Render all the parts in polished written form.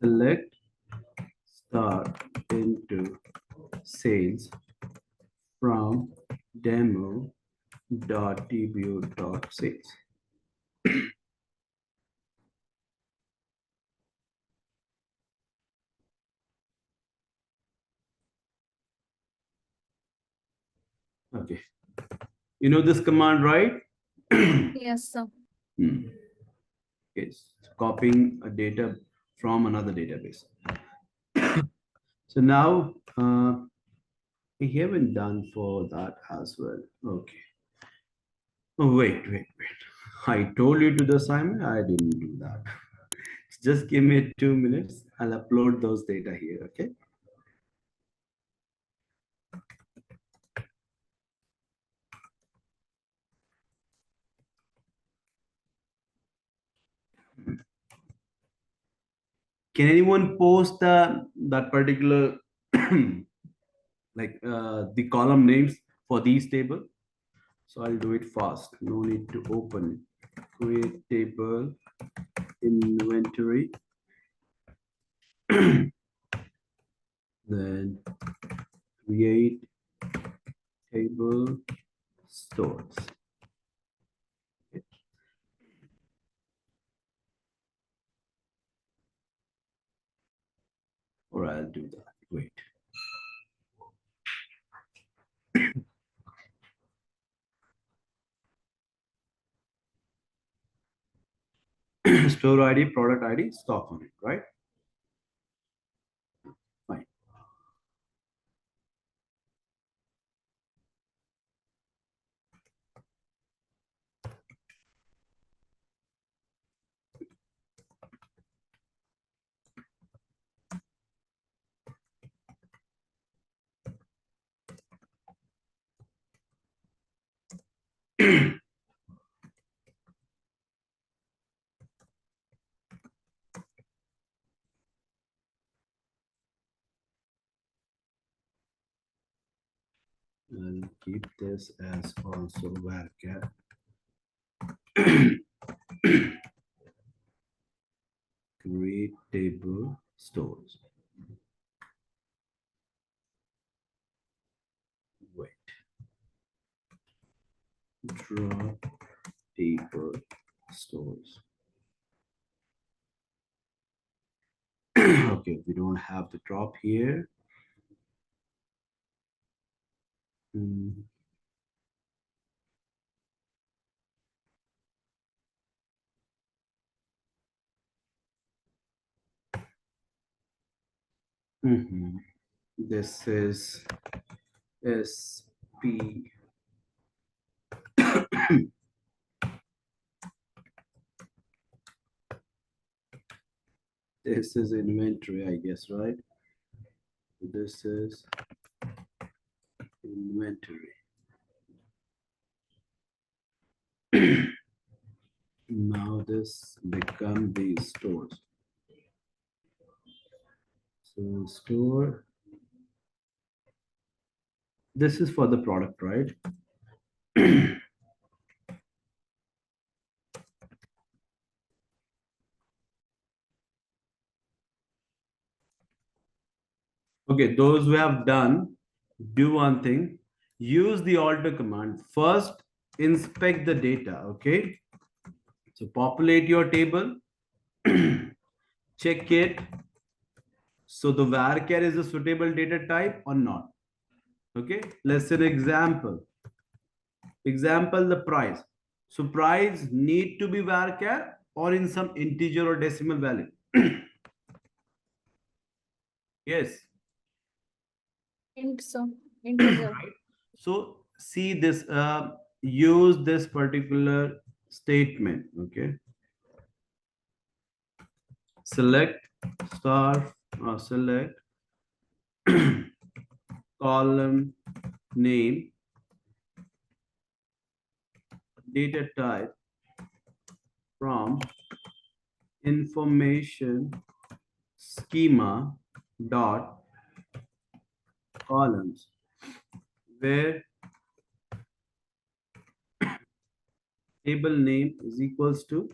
Select start into sales from demo.dbu.sales. Okay. You know this command, right? Yes, sir. Okay. It's copying a data from another database. So now we haven't done for that as well. Okay. Oh, wait. I told you to the assignment. I didn't do that. Just give me 2 minutes. I'll upload those data here. Okay. Can anyone post that particular like the column names for these table? So I'll do it fast. No need to open it. Create table inventory. Then create table stores. Okay. Or I'll do that. Wait. Store ID, product ID, stock on it, right? Fine. I'll keep this as also varchar. Create table stores. Wait. Drop table stores. Okay, we don't have the drop here. Mm. This is SP. This is inventory, I guess, right? This is inventory. Now this become these stores. So store. This is for the product, right? Okay, those who have done, do one thing. Use the alter command. First, inspect the data, okay? So populate your table. Check it. So the varchar is a suitable data type or not. Okay, let's say an example. Example, the price. So price need to be varchar or in some integer or decimal value. Yes. Int, so integer. Right. So see this, use this particular statement. Okay. Select star or select column name data type from information schema dot columns where table name is equals to,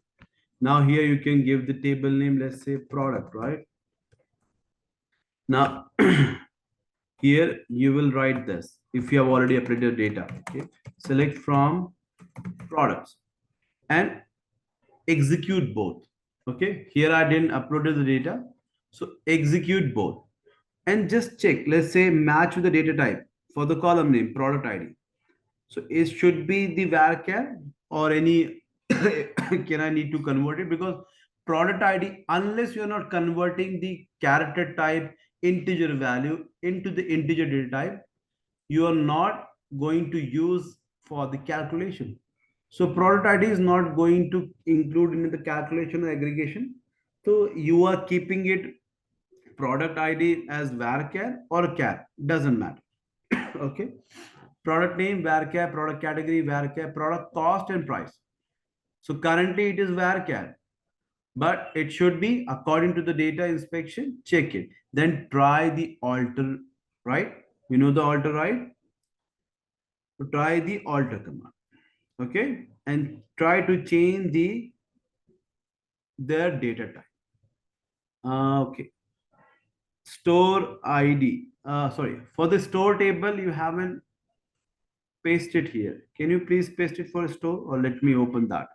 now here you can give the table name, let's say product, right? Now here you will write this if you have already updated data. Okay, select from products and execute both. Okay, here I didn't upload the data, so execute both and just check, let's say match with the data type for the column name product ID. So it should be the varchar or any can I need to convert it, because product ID, unless you're not converting the character type integer value into the integer data type, you are not going to use for the calculation. So product ID is not going to include in the calculation or aggregation. So you are keeping it product ID as varchar or char, doesn't matter. Okay. Product name varchar, product category varchar, product cost and price. So currently it is varchar, but it should be according to the data inspection. Check it. Then try the alter, right? You know the alter, right? So try the alter command. Okay, and try to change their data type. Okay, store ID. Sorry, for the store table you haven't pasted here. Can you please paste it for store, or let me open that?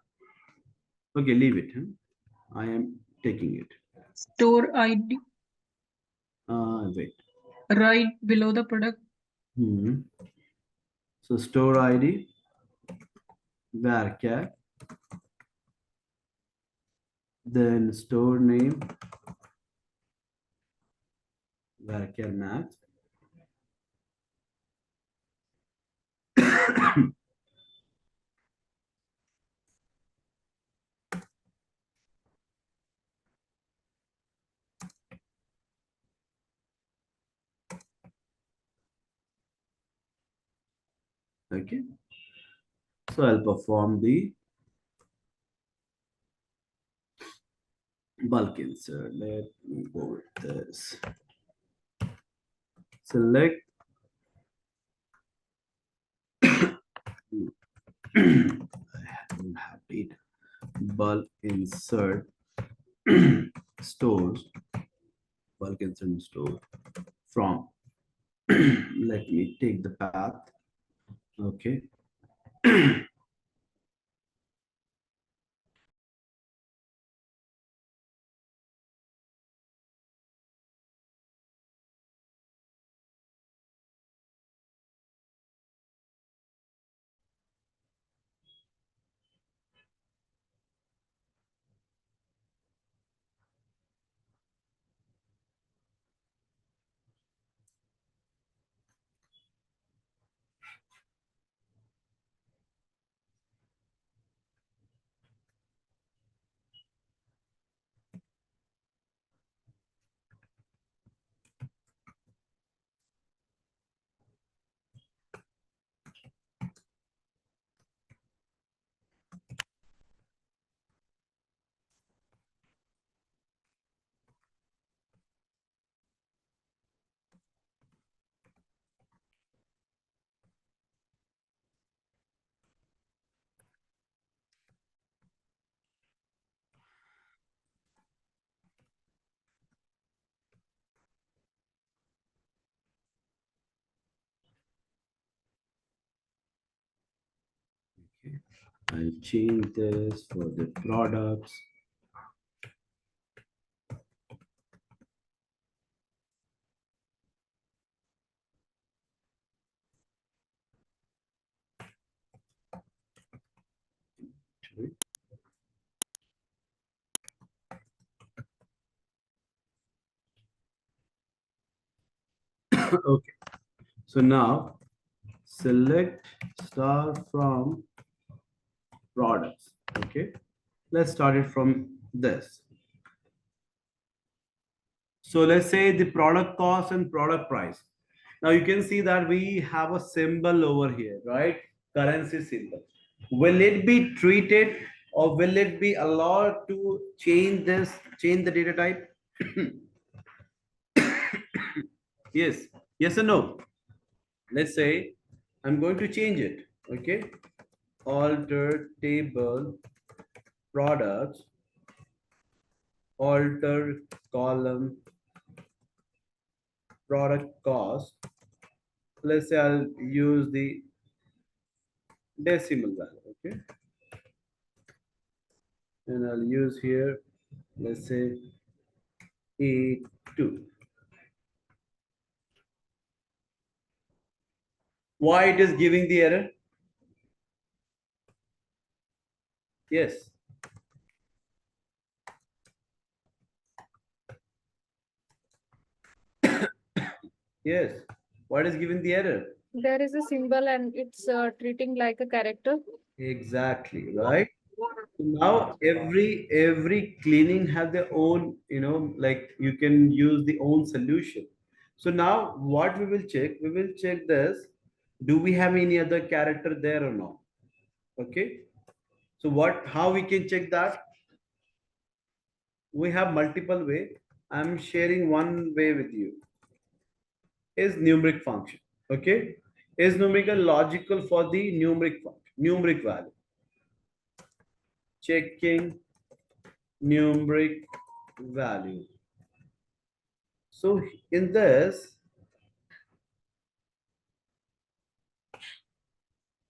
Okay, leave it. I am taking it. Store ID Wait. right below the product. So store ID varchar, then store name varchar math. Okay, so I'll perform the bulk insert. Let me go with this. Select I don't have it. Bulk insert stores, bulk insert store from. Let me take the path. Okay. Okay. I'll change this for the products. Okay. So now select star from products. Okay. Let's start it from this. So let's say the product cost and product price. Now you can see that we have a symbol over here, right? Currency symbol. Will it be treated or will it be allowed to change this, change the data type? Yes. Yes or no? Let's say I'm going to change it. Okay. alter table products, alter column product cost. Let's say I'll use the decimal value, okay? And I'll use here, let's say A2. Why it is giving the error? Yes. Yes. What is giving the error? There is a symbol and it's treating like a character. Exactly, right? So now every cleaning has their own, like you can use the own solution. So now what we will check, we will check this. Do we have any other character there or not? Okay. So how we can check that? We have multiple way. I'm sharing one way with you. Is numeric function. Okay. Is numerical logical for the numeric function, numeric value. Checking numeric value. So in this,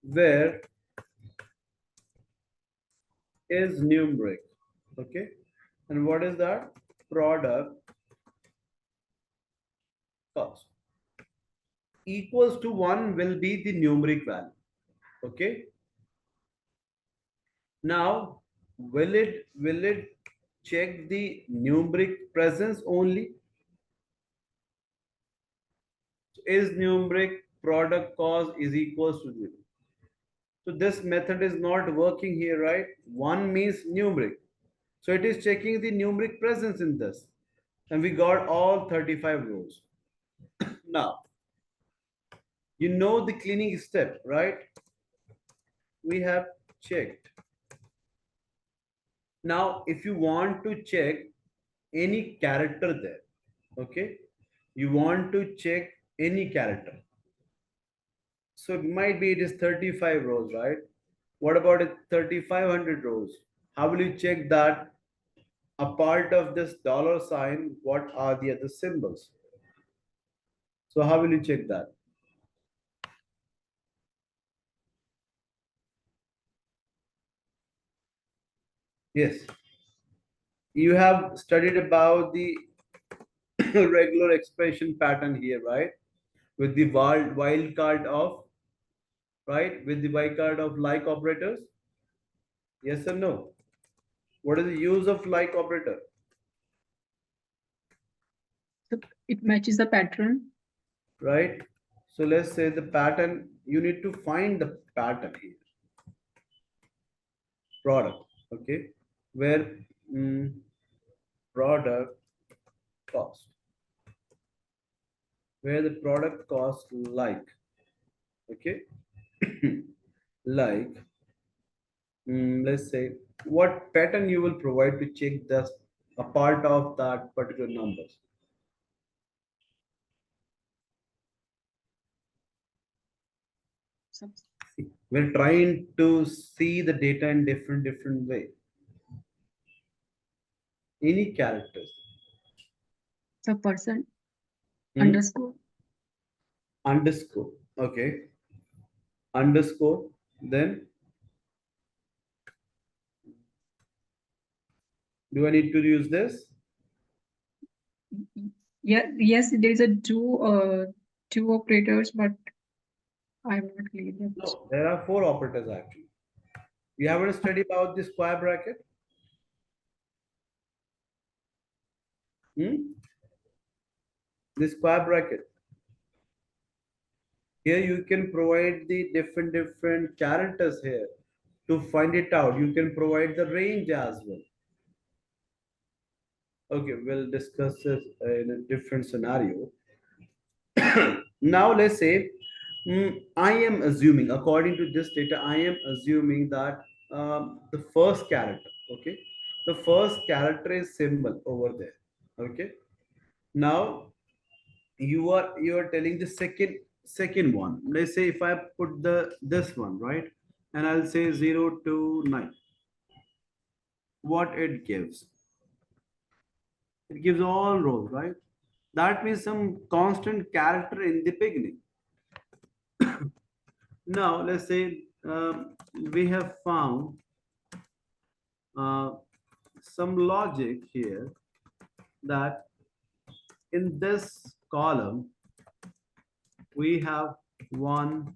where is numeric? Okay. And what is that? Product cost equals to 1 will be the numeric value. Okay. Now, will it check the numeric presence only? Is numeric product cost is equals to 0. So this method is not working here, right? 1 means numeric. So it is checking the numeric presence in this. And we got all 35 rows. Now, you know the cleaning step, right? We have checked. Now, if you want to check any character there, okay? You want to check any character. So it might be it is 35 rows, right? What about it 3500 rows? How will you check that a part of this dollar sign, what are the other symbols? So how will you check that? Yes. You have studied about the regular expression pattern here, right? With the wildcard of, right? With the wildcard of like operators? Yes or no? What is the use of like operator? So it matches the pattern. Right? So let's say the pattern, you need to find the pattern here. Product, okay? Where product cost. Where the product cost like, okay? Like, let's say, what pattern you will provide to check this a part of that particular numbers. We're trying to see the data in different way. Any characters. The person Hmm? underscore. Underscore. Okay. Underscore. Then do I need to use this? Yeah, yes, there is a two operators, but I'm not clear. No, there are 4 operators actually. You haven't studied about the square bracket? The square bracket. Here you can provide the different characters here. To find it out, you can provide the range as well. Okay, we'll discuss this in a different scenario. Now let's say I am assuming, according to this data, I am assuming that the first character, okay, the first character is symbol over there, okay. Now you are telling the second one. Let's say if I put this one, right, and I'll say 0 to 9. What it gives? It gives all rows, right? That means some constant character in the beginning. Now, let's say we have found uh, some logic here that in this column we have one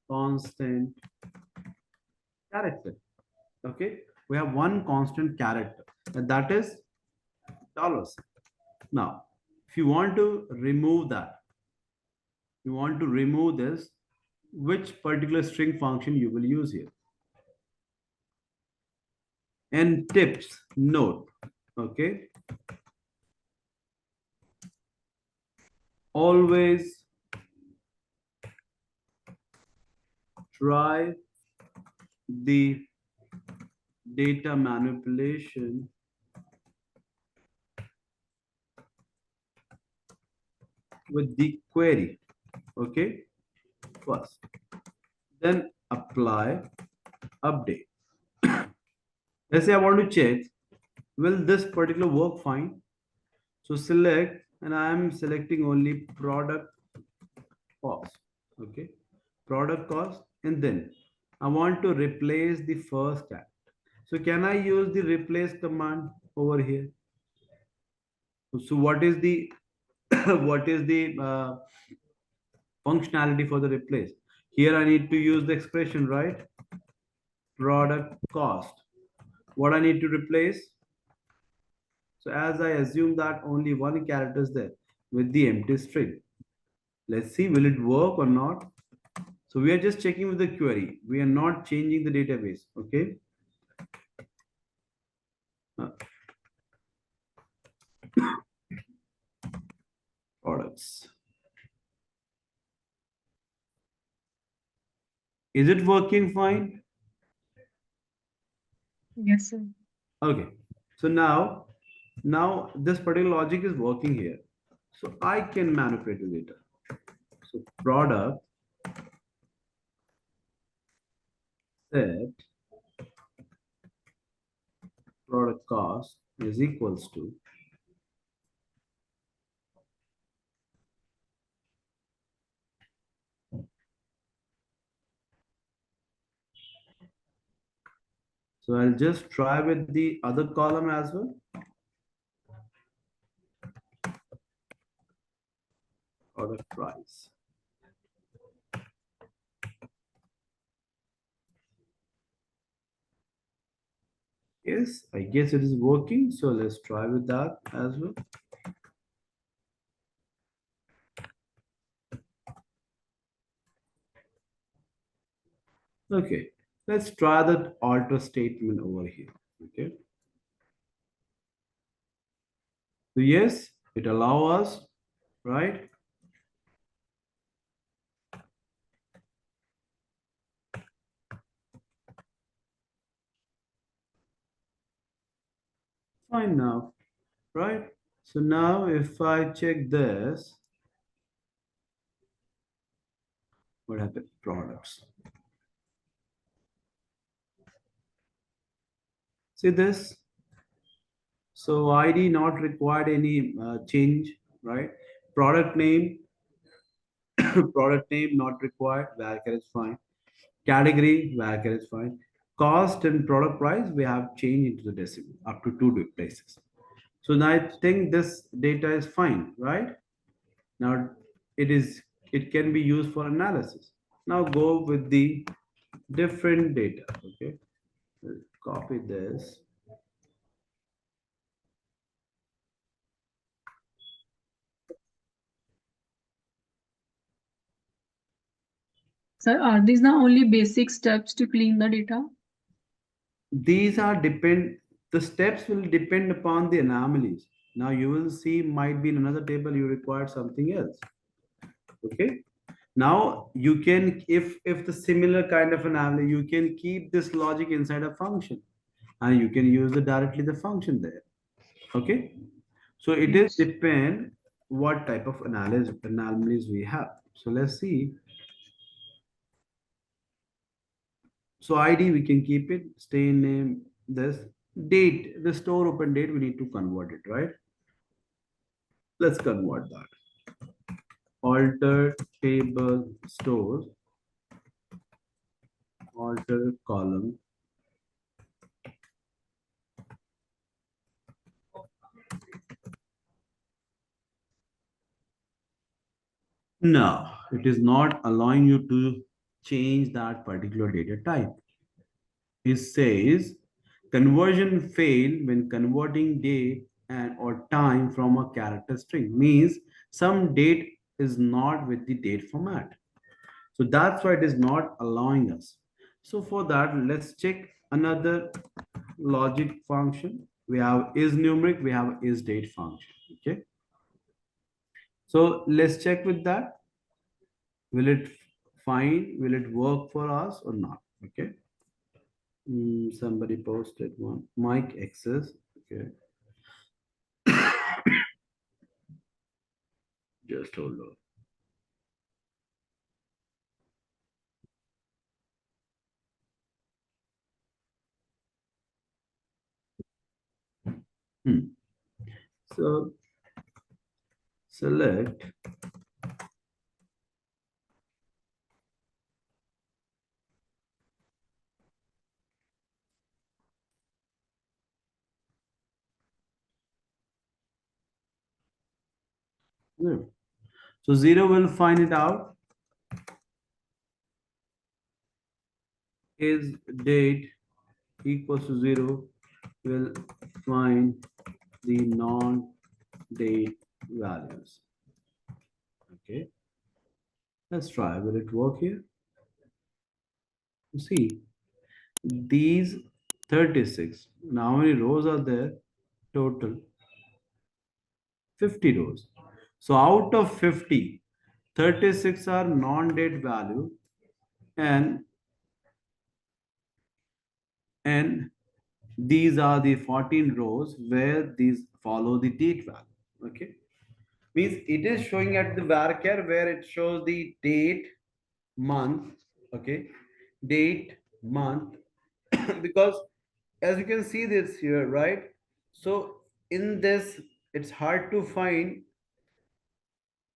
constant character. Okay, we have one constant character, and that is dollars. Now, if you want to remove that, you want to remove this, which particular string function you will use here? And tips, note, okay, always try the data manipulation with the query, okay, first, then apply update. Let's say I want to check, will this particular work fine? So select, and I am selecting only product cost, okay, product cost, and then I want to replace the first act. So can I use the replace command over here? So what is the what is the functionality for the replace? Here I need to use the expression, right? Product cost. What I need to replace? So as I assume that only one character is there with the empty string. Let's see, will it work or not? So we are just checking with the query. We are not changing the database. Okay. Uh, products. Is it working fine? Yes, sir. Okay. So now this particular logic is working here. So I can manipulate the data. So product set product cost is equals to, so I'll just try with the other column as well. Product price. Yes, I guess it is working. So let's try with that as well. Okay, let's try that alter statement over here. Okay. So yes, it allows us, right? Fine now, right? So now if I check this, what happened? Products. See this? So ID not required any change, right? Product name, product name not required, varchar is fine. Category, varchar is fine. Cost and product price, we have changed into the decimal up to two places. So now I think this data is fine, right? Now it is, it can be used for analysis. Now go with the different data, okay? Copy this. Sir, are these the only basic steps to clean the data? These are depend, the steps will depend upon the anomalies. Now you will see might be in another table you require something else. Okay. Now you can, if the similar kind of anomaly, you can keep this logic inside a function and you can use the directly the function there. Okay. So it is Yes. depend what type of analysis anomalies we have. So let's see. So ID we can keep it, stay name this date, the store open date, we need to convert it, right? Let's convert that. Alter table stores, alter column. No, it is not allowing you to change that particular data type. It says conversion failed when converting date and or time from a character string. Means some date is not with the date format. So that's why it is not allowing us. So for that, let's check another logic function. We have is numeric, we have is date function. Okay. So let's check with that. Will it find, will it work for us or not? Okay. Somebody posted one. Mic access. Okay. Just hold on. Hmm. So select zero. So zero will find it out. Is date equals to zero will find the non-date values. Okay. Let's try. Will it work here? You see, these 36. Now how many rows are there? Total 50 rows. So out of 50, 36 are non-date value and and these are the 14 rows where these follow the date value. Okay. Means it is showing at the varchar where it shows the date, month, okay, date, month, because as you can see this here, right? So in this, it's hard to find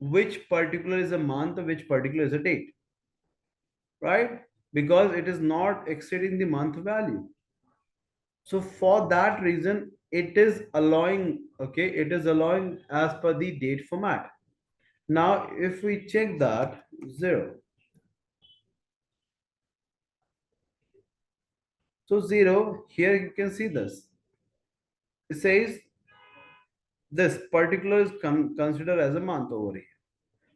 which particular is a month or which particular is a date, right? Because it is not exceeding the month value. So for that reason, it is allowing, okay, it is allowing as per the date format. Now, if we check that, zero. So zero, here you can see this. It says this particular is considered as a month over here.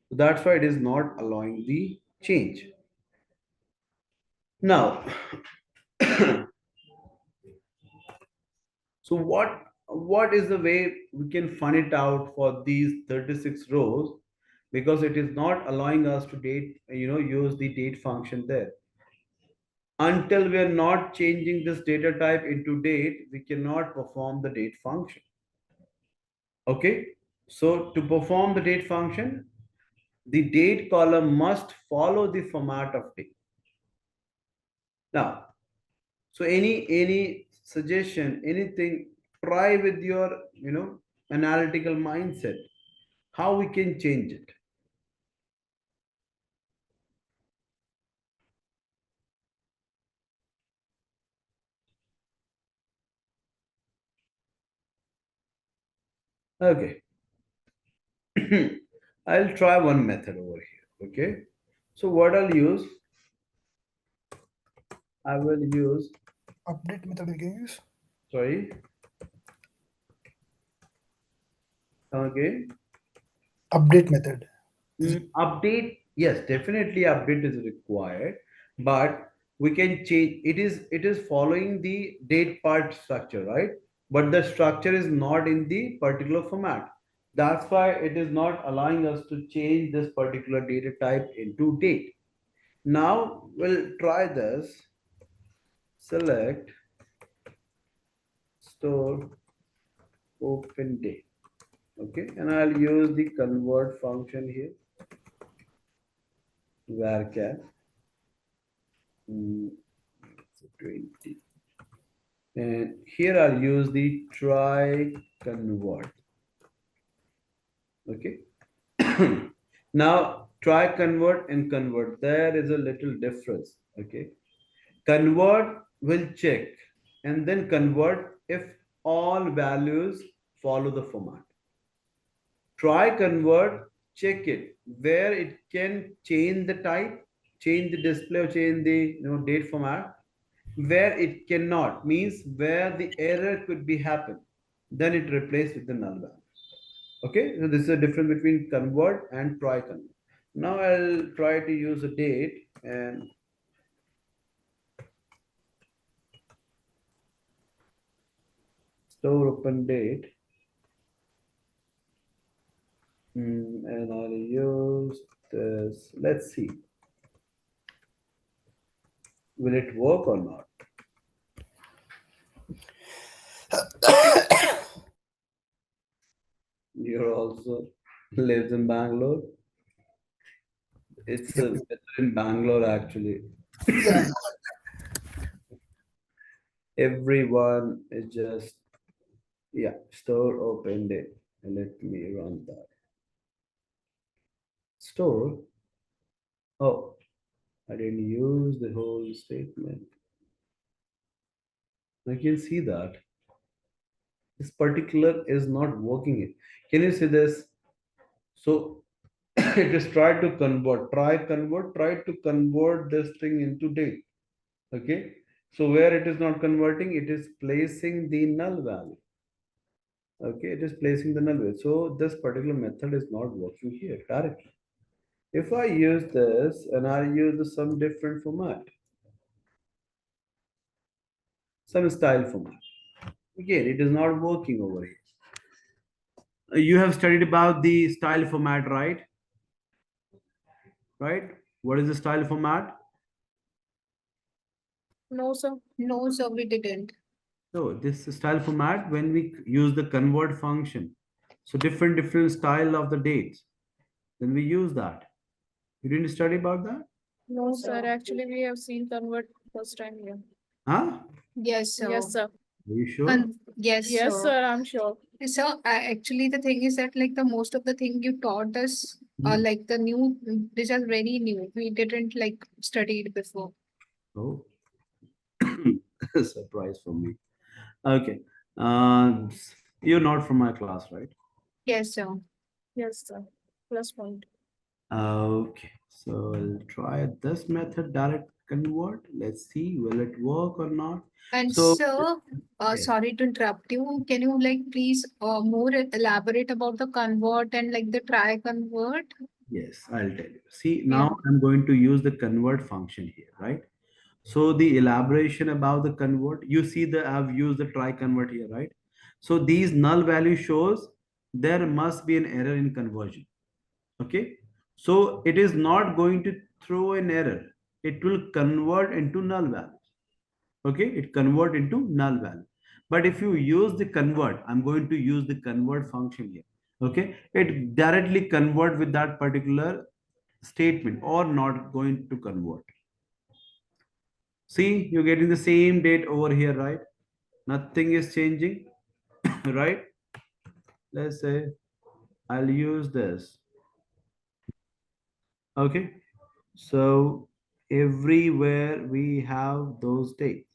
So that's why it is not allowing the change. Now, so what is the way we can find it out for these 36 rows? Because it is not allowing us to date, use the date function there. Until we are not changing this data type into date, we cannot perform the date function. Okay. So to perform the date function, the date column must follow the format of date. Now, so any suggestion, anything, try with your analytical mindset, how we can change it. Okay. I'll try one method over here. Okay. So what I'll use, I will use, Update method we can use. sorry, okay. Update method. Update, yes, definitely update is required, but we can change. It is following the date part structure, right? But the structure is not in the particular format. That's why it is not allowing us to change this particular data type into date. Now we'll try this. Select store open date. Okay, and I'll use the convert function here. Varchar 20. And here I'll use the try convert. Okay. Now try convert and convert. There is a little difference. Okay. Convert will check and then convert if all values follow the format. Try convert, check it where it can change the type, change the display, or change the date format. Where it cannot means where the error could be happen, then it replaced with the null value. Okay, so this is a difference between convert and try convert. Now I'll try to use a date and store open date. And I'll use this. Let's see. Will it work or not? You're also lives in Bangalore. It's Yep. in Bangalore actually. Yeah. Everyone is just store open date. And let me run that. Store. Oh, I didn't use the whole statement. I can see that this particular is not working. Can you see this? So it is try to convert, try to convert this thing into date. Okay. So where it is not converting, it is placing the null value. Okay, it is placing the null value. So this particular method is not working here directly. If I use this and I use some different format, some style format, again, it is not working over here. You have studied about the style format, right? Right? What is the style format? No, sir. No, sir, we didn't. So this style format when we use the convert function. So different style of the dates. Then we use that. You didn't study about that? No, sir. Actually, we have seen convert first time here. Huh? Yes, sir. Yes, sir. Are you sure? And yes, Yes, sir. sir. I'm sure. So actually, the thing is that like the most of the thing you taught us are Hmm. like the new, these are very new. We didn't like study it before. Oh, surprise for me. Okay. Uh, you're not from my class, right? Yes, sir. Yes, sir. Plus point. Okay. So I'll try this method, direct convert. Let's see, will it work or not? And So sir, yes, sorry to interrupt you. Can you like please more elaborate about the convert and like the try convert? yes, I'll tell you. See, Yeah. now I'm going to use the convert function here, right? So the elaboration about the convert, you see the I've used the try convert here, right? So these null value shows there must be an error in conversion. Okay. So it is not going to throw an error. It will convert into null values. Okay. It convert into null value. But if you use the convert, I'm going to use the convert function here. Okay. It directly convert with that particular statement or not going to convert. See, you're getting the same date over here, right? Nothing is changing, right? Let's say I'll use this. Okay. So everywhere we have those dates.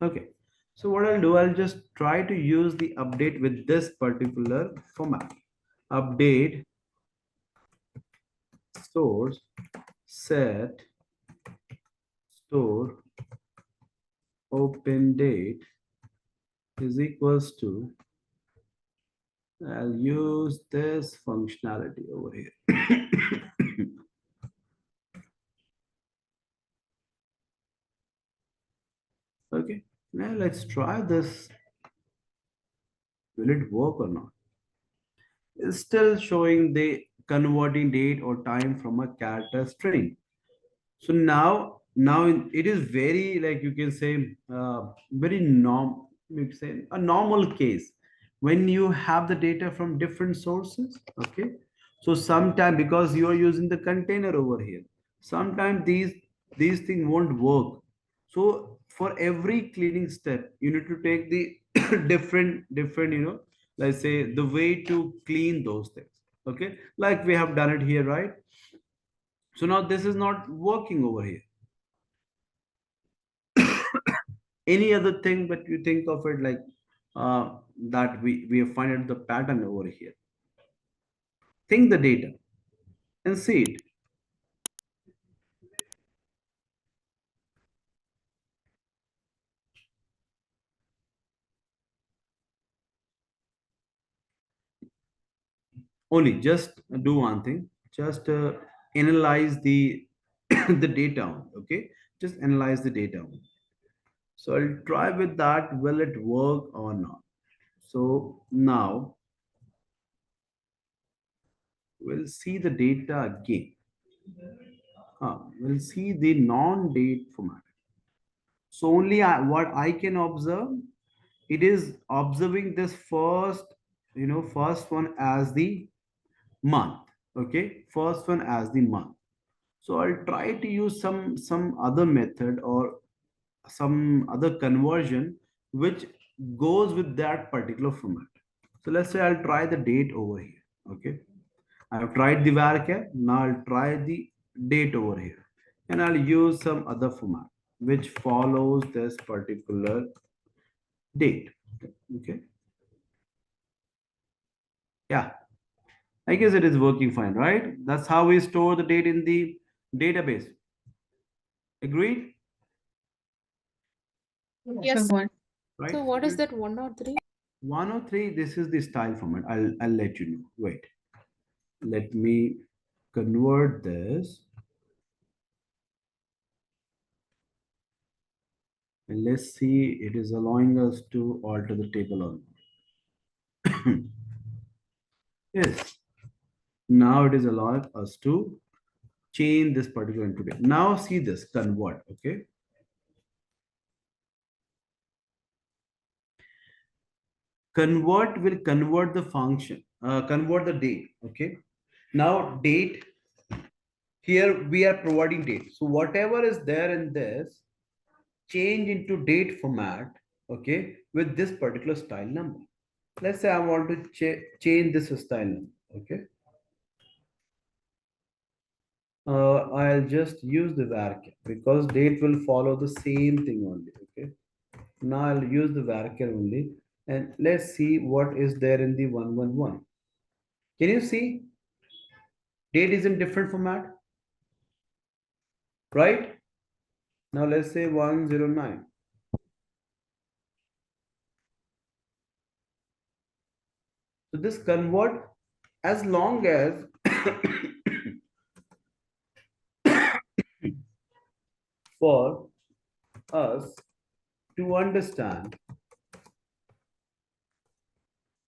Okay. So what I'll do, I'll just try to use the update with this particular format. Update source set store open date is equals to, I'll use this functionality over here. Okay, now let's try this. Will it work or not? It's still showing the converting date or time from a character string. So now it is very, like you can say, very you can say a normal case when you have the data from different sources. Okay, so sometime because you are using the container over here, sometimes these things won't work. So for every cleaning step, you need to take the different, let's say the way to clean those things. Okay, like we have done it here, right? So now this is not working over here. Any other thing, but you think of it like that we have find out the pattern over here. Think the data and see it. Only just do one thing. Just analyze the the data. Okay, just analyze the data. So I'll try with that. Will it work or not? So now we'll see the data again. We'll see the non-date format. So only what I can observe, it is observing this first one as the month. Okay, first one as the month. So I'll try to use some other method or some other conversion which goes with that particular format. So let's say I'll try the date over here. Okay, I've tried the varchar. Now I'll try the date over here, and I'll use some other format which follows this particular date. Okay, yeah, I guess it is working fine, right? That's how we store the date in the database. Agreed? Yes. Right? So what is that 103? 103, this is the style format. I'll let you know. Wait. Let me convert this. And let's see it is allowing us to alter the table or not. Yes. Now it is allowing us to change this particular into date. Now see this convert. Okay. Convert will convert the function, convert the date. Okay. Now date, here we are providing date. So whatever is there in this, change into date format, okay, with this particular style number. Let's say I want to change this style number, okay. I'll just use the varchar because date will follow the same thing only, okay. Now I'll use the varchar only, and let's see what is there in the 111. Can you see? Date is in different format, right? Now let's say 109. So this convert, as long as for us to understand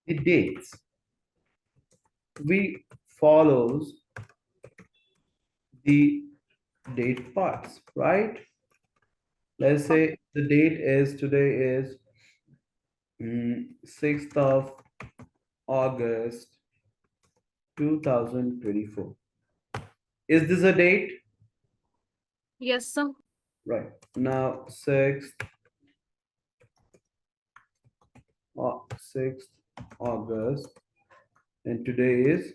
the dates, we follows the date parts, right? Let's say the date is today is 6th of August 2024. Is this a date? Yes, sir. Right. Now 6th 6th August, and today is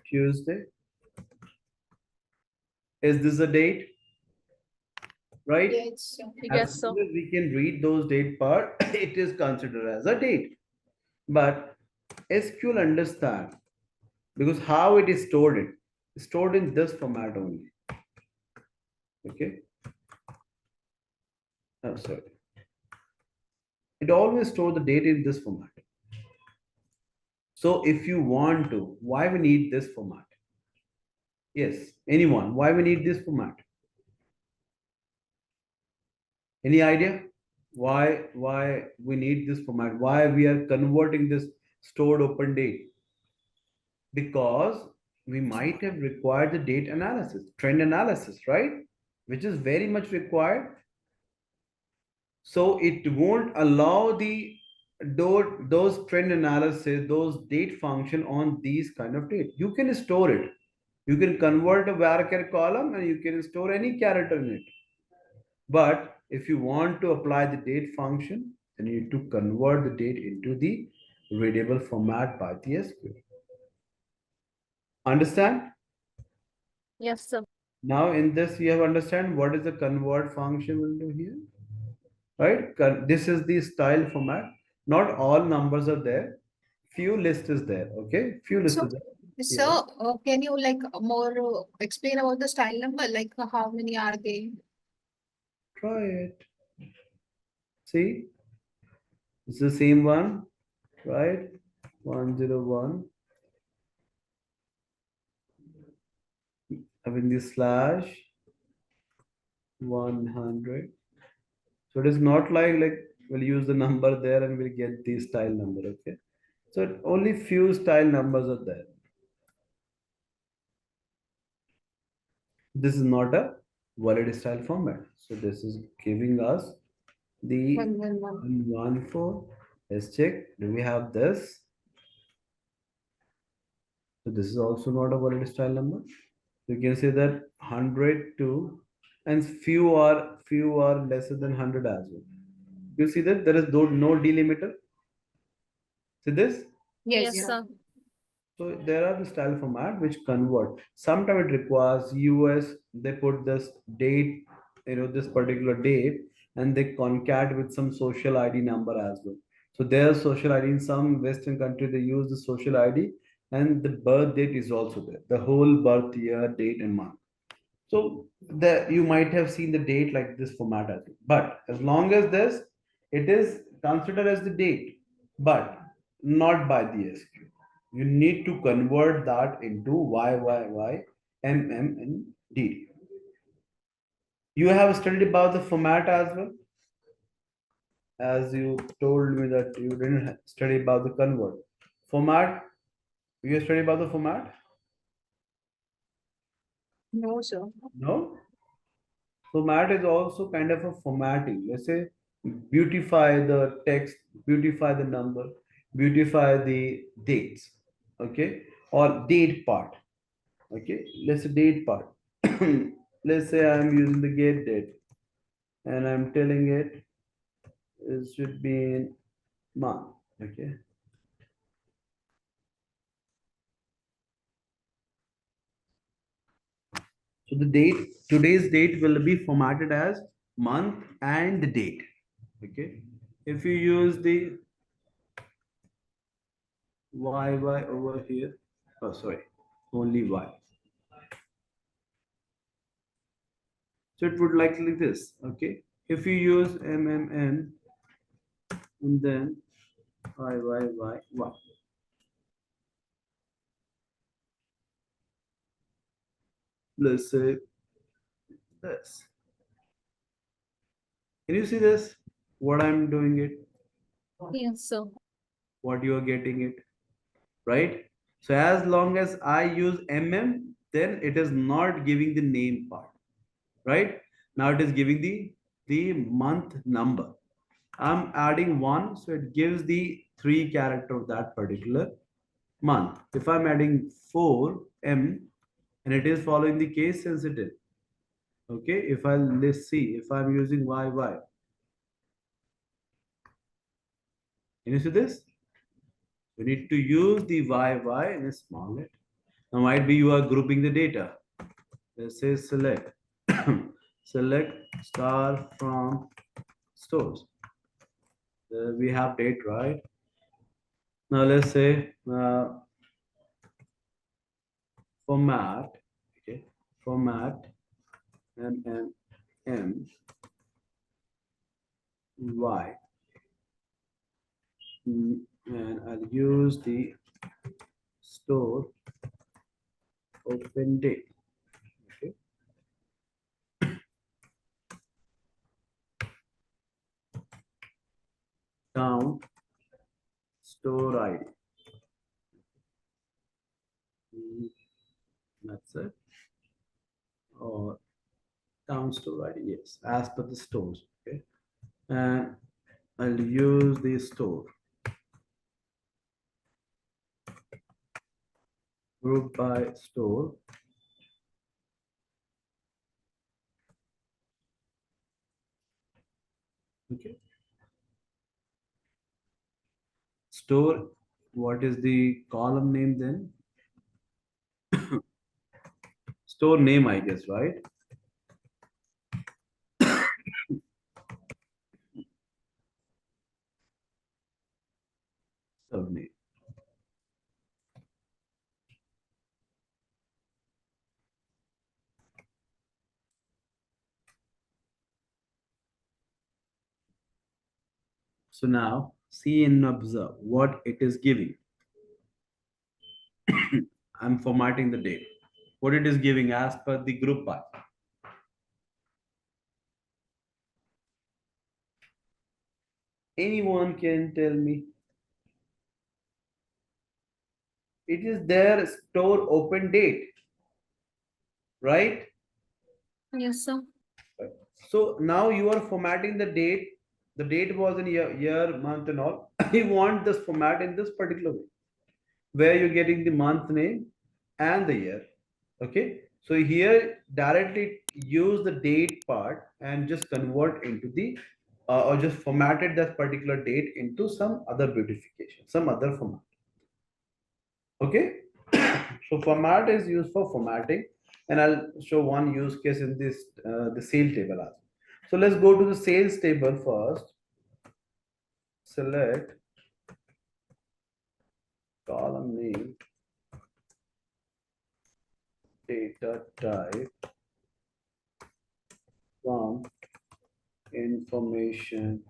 Tuesday. Is this a date? Right? Yes. As Yes, sir. soon as we can read those date part, it is considered as a date. But SQL understand because how it is stored in this format only. Okay. Oh, sorry. It always store the data in this format. So if you want to, why we need this format? Yes, anyone, why we need this format? Any idea? Why we need this format? Why we are converting this stored open date? Because we might have required the date analysis, trend analysis, right? Which is very much required. So it won't allow the those trend analysis, those date function on these kind of date. You can store it. You can convert a varchar column and you can store any character in it. But if you want to apply the date function, then you need to convert the date into the readable format by the SQL. Understand? Yes, sir. Now in this, you have understand what is the convert function will do here, right? This is the style format. Not all numbers are there. Few list is there. Okay, few list So, is there. sir, Yeah. can you like more explain about the style number? Like how many are they? Try it. See, it's the same one, right? 101. Having the slash 100. So it is not like we'll use the number there and we'll get the style number. Okay. So only few style numbers are there. This is not a valid style format. So this is giving us the 111. 114. Let's check. Do we have this? So this is also not a valid style number. You can say that 100 to, and few are lesser than 100 as well. You see that there is no delimiter. See this? Yes, Yes, sir. sir. So there are the style format which convert. Sometimes it requires US, they put this date, this particular date, and they concat with some social ID number as well. So there's social ID in some Western country, they use the social ID and the birth date is also there. The whole birth year, date, and month. So you might have seen the date like this format as well. But as long as this, it is considered as the date, but not by the SQ. You need to convert that into YYY, MM, and DD. You have studied about the format as well, as you told me that you didn't study about the convert format. You study about the format? No, sir. No. Format is also kind of a formatting. Let's say beautify the text, beautify the number, beautify the dates. Okay, or date part. Okay, let's say date part. Let's say I'm using the get date and I'm telling it should be in month. Okay. So the date, today's date will be formatted as month and the date. Okay. If you use the YY over here, oh sorry, only Y. So it would like this. Okay. If you use MMN and then YYYY. Let's say this. Can you see this? What I'm doing it, Yes, sir. what you are getting it, right? So as long as I use MM, then it is not giving the name part, right? Now it is giving the month number. I'm adding one, so it gives the 3 character of that particular month. If I'm adding 4M and it is following the case sensitive, okay, if let's see, if I'm using YY, can you see this? You need to use the YY in a small letter. Now might be you are grouping the data. Let's say select, select star from stores. We have date, right? Now let's say format, okay, format MMM Y, and I'll use the store open date. Okay. Down store ID. That's it. Or down store ID, yes, as per the stores. Okay. And I'll use the store group by store Okay. Store, what is the column name then? Store name, I guess, right? Store name. So now see and observe what it is giving. I'm formatting the date. What it is giving as per the group by. Anyone can tell me. It is their store open date, right? Yes, sir. So now you are formatting the date. The date was in year, month, and all. You want this format in this particular way, where you're getting the month name and the year. Okay. So here directly use the date part and just convert into the or just formatted that particular date into some other beautification, some other format. Okay. So format is used for formatting, and I'll show one use case in this the sales table as well. So let's go to the sales table first. Select column name, data type from information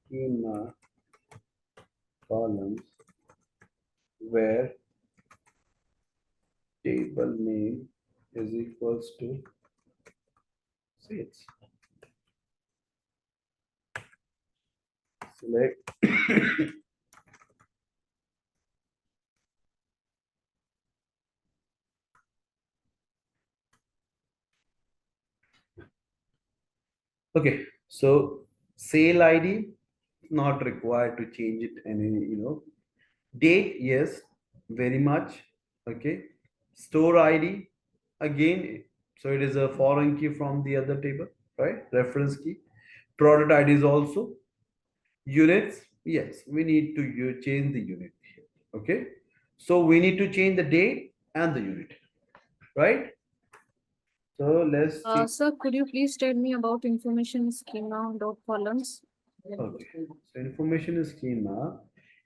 schema columns where table name is equals to sales. Select okay. So sale ID not required to change it any date, yes, very much. Okay. Store ID again. So it is a foreign key from the other table, right? Reference key. Product ID is also units. Yes, we need to change the unit here. Okay. So we need to change the date and the unit, right? So let's change. Sir, could you please tell me about information schema dot columns? Okay. So information schema,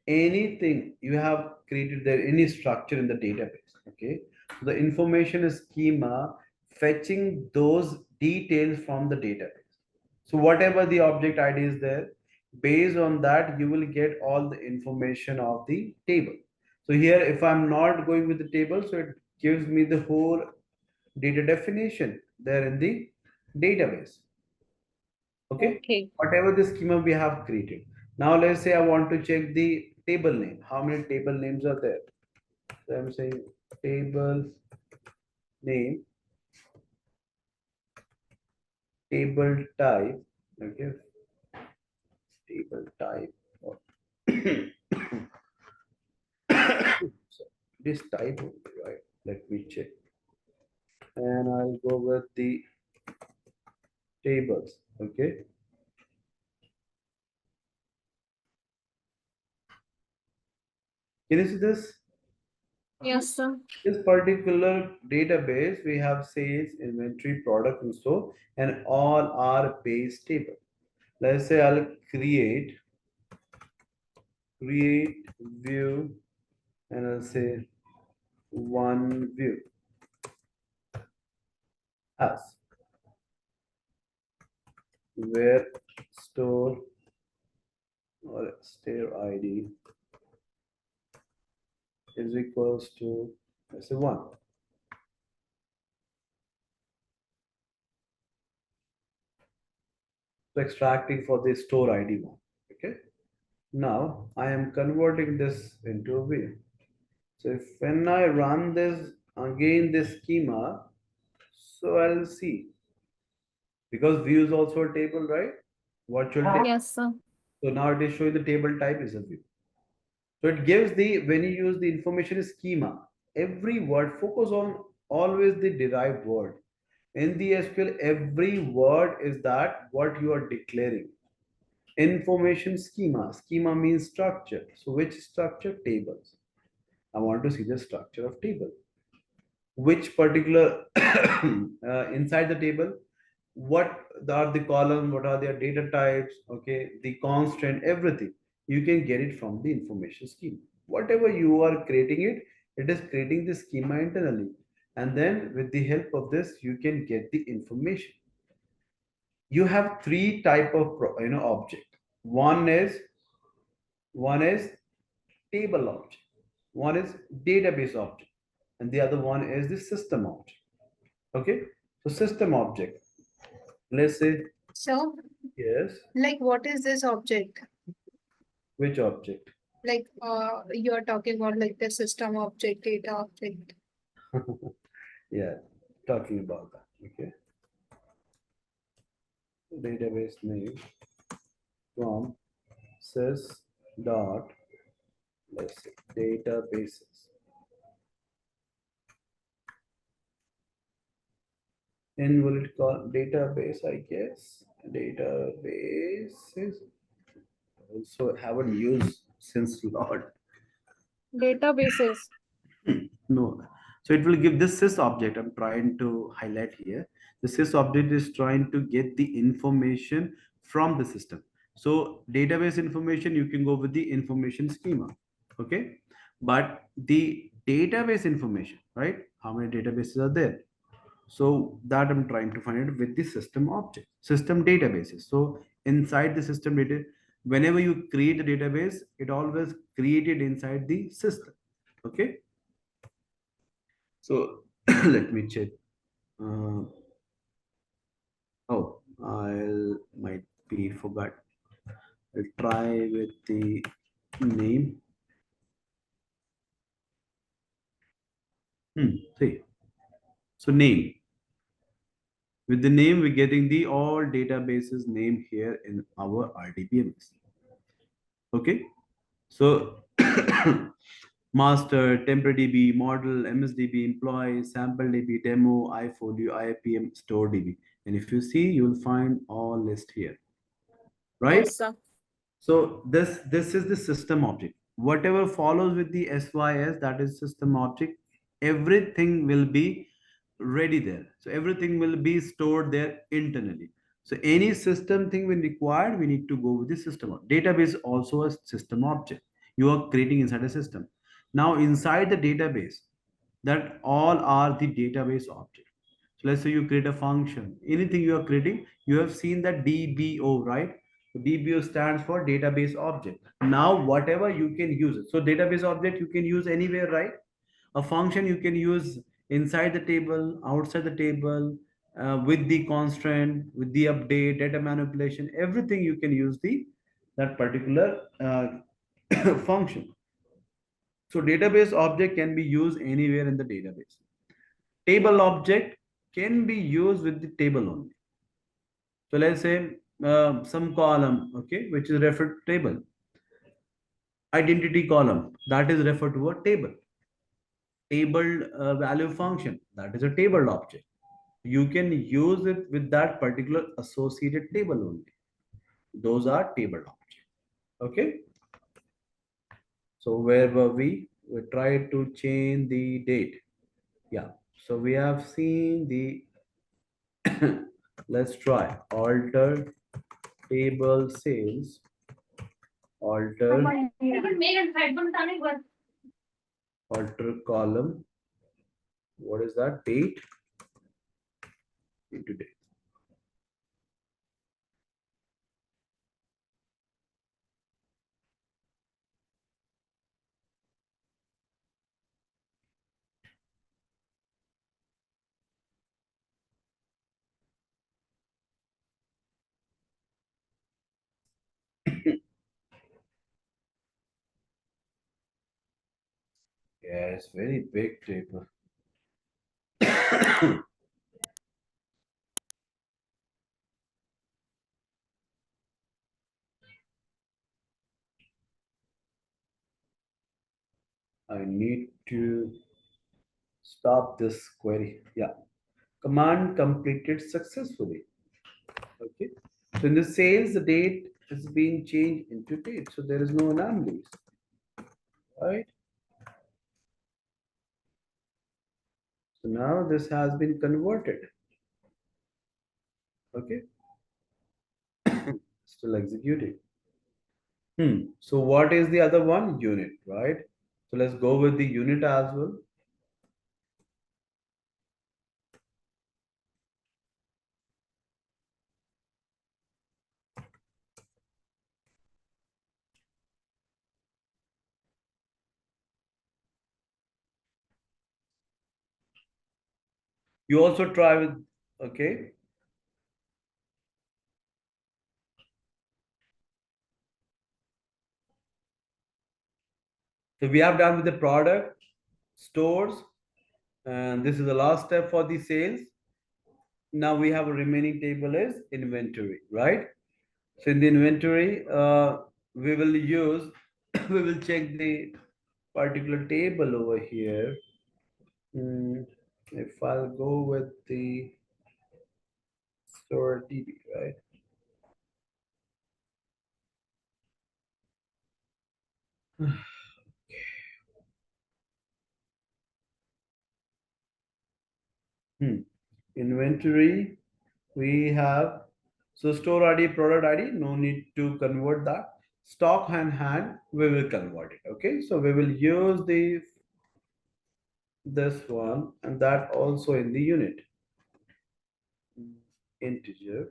anything you have created there, any structure in the database. Okay. So the information schema fetching those details from the database. So whatever the object ID is there, based on that, you will get all the information of the table. So here, if I'm not going with the table, so it gives me the whole data definition there in the database. Okay, Okay. whatever the schema we have created. Now let's say I want to check the table name. How many table names are there? So I'm saying table name, table type. Okay, table type. So this type only, right? Let me check. And I'll go with the tables. Okay. Can you see this? Yes, sir. This particular database, we have sales, inventory, product, and so, and all are base table. Let's say I'll create view, and I'll say one view as where store or store ID is equals to, let's say, one. So extracting for the store ID one. Okay. Now I am converting this into a view. So if when I run this again this schema, so I'll see, because view is also a table, right? Virtual table. Yes, sir. So now it is showing the table type is a view. So it gives the, when you use the information schema, every word focus on always the derived word. In the SQL, every word is that what you are declaring. Information schema. Schema means structure. So which structure? Tables. I want to see the structure of table. Which particular inside the table, what are the columns, what are their data types, okay, the constant, everything. You can get it from the information schema. Whatever you are creating it, it is creating the schema internally. And then with the help of this, you can get the information. You have three type of object. One is table object, one is database object, and the other one is the system object. Okay, so system object, let's say, So, yes, like, what is this object? which object? Like, you are talking about like the system object, data object. Yeah, talking about that. Okay, database name from sys dot, let's say, databases. And will it call database? I guess databases also haven't used since lot. Databases. No. So it will give this sys object. I'm trying to highlight here. The sys object is trying to get the information from the system. So database information, you can go with the information schema. Okay. But the database information, right? How many databases are there? So that I'm trying to find it with the system object, system databases. So inside the system data, whenever you create a database, it always created inside the system. Okay. So let me check. Uh, oh, I'll might be forgot. I'll try with the name. See. So name. With the name, we're getting the all databases name here in our RDBMS. Okay. So master, TemporDB, model, MSDB, employee, sample DB, demo, iFolio, IPM, store DB. And if you see, you'll find all list here, right? Yes, sir. So this is the system object. Whatever follows with the SYS, that is system object, everything will be ready there. So everything will be stored there internally. So any system thing when required, we need to go with the system. Database also a system object. You are creating inside a system. Now inside the database, that all are the database object. So let's say you create a function, anything you are creating, you have seen that DBO, right? DBO stands for database object. Now, whatever you can use it. So database object you can use anywhere, right? A function you can use inside the table, outside the table, with the constraint, with the update, data manipulation, everything you can use the that particular function. So database object can be used anywhere in the database. Table object can be used with the table only. So let's say some column, okay, which is referred to table. Identity column, that is referred to a table. Table value function, that is a table object. You can use it with that particular associated table only. Those are table objects. Okay. So where were we? We tried to change the date. Yeah. So we have seen the let's try alter table sales, alter alter column. What is that? Date into date. Yeah, it's very big table. I need to stop this query. Yeah. Command completed successfully. Okay. So in the sales, the date is being changed into date. So there is no anomalies. Right. So now this has been converted. Okay. Still executing. So what is the other one? Unit, right? So let's go with the unit as well. You also try with, okay. So we have done with the product, stores, and this is the last step for the sales. Now we have a remaining table is inventory, right? So in the inventory, we will use, we will check the particular table over here. If I'll go with the store DB, right? Inventory, we have, so store ID, product ID, no need to convert that. Stock and hand, we will convert it. Okay, so we will use the this one and that also in the unit. Integer.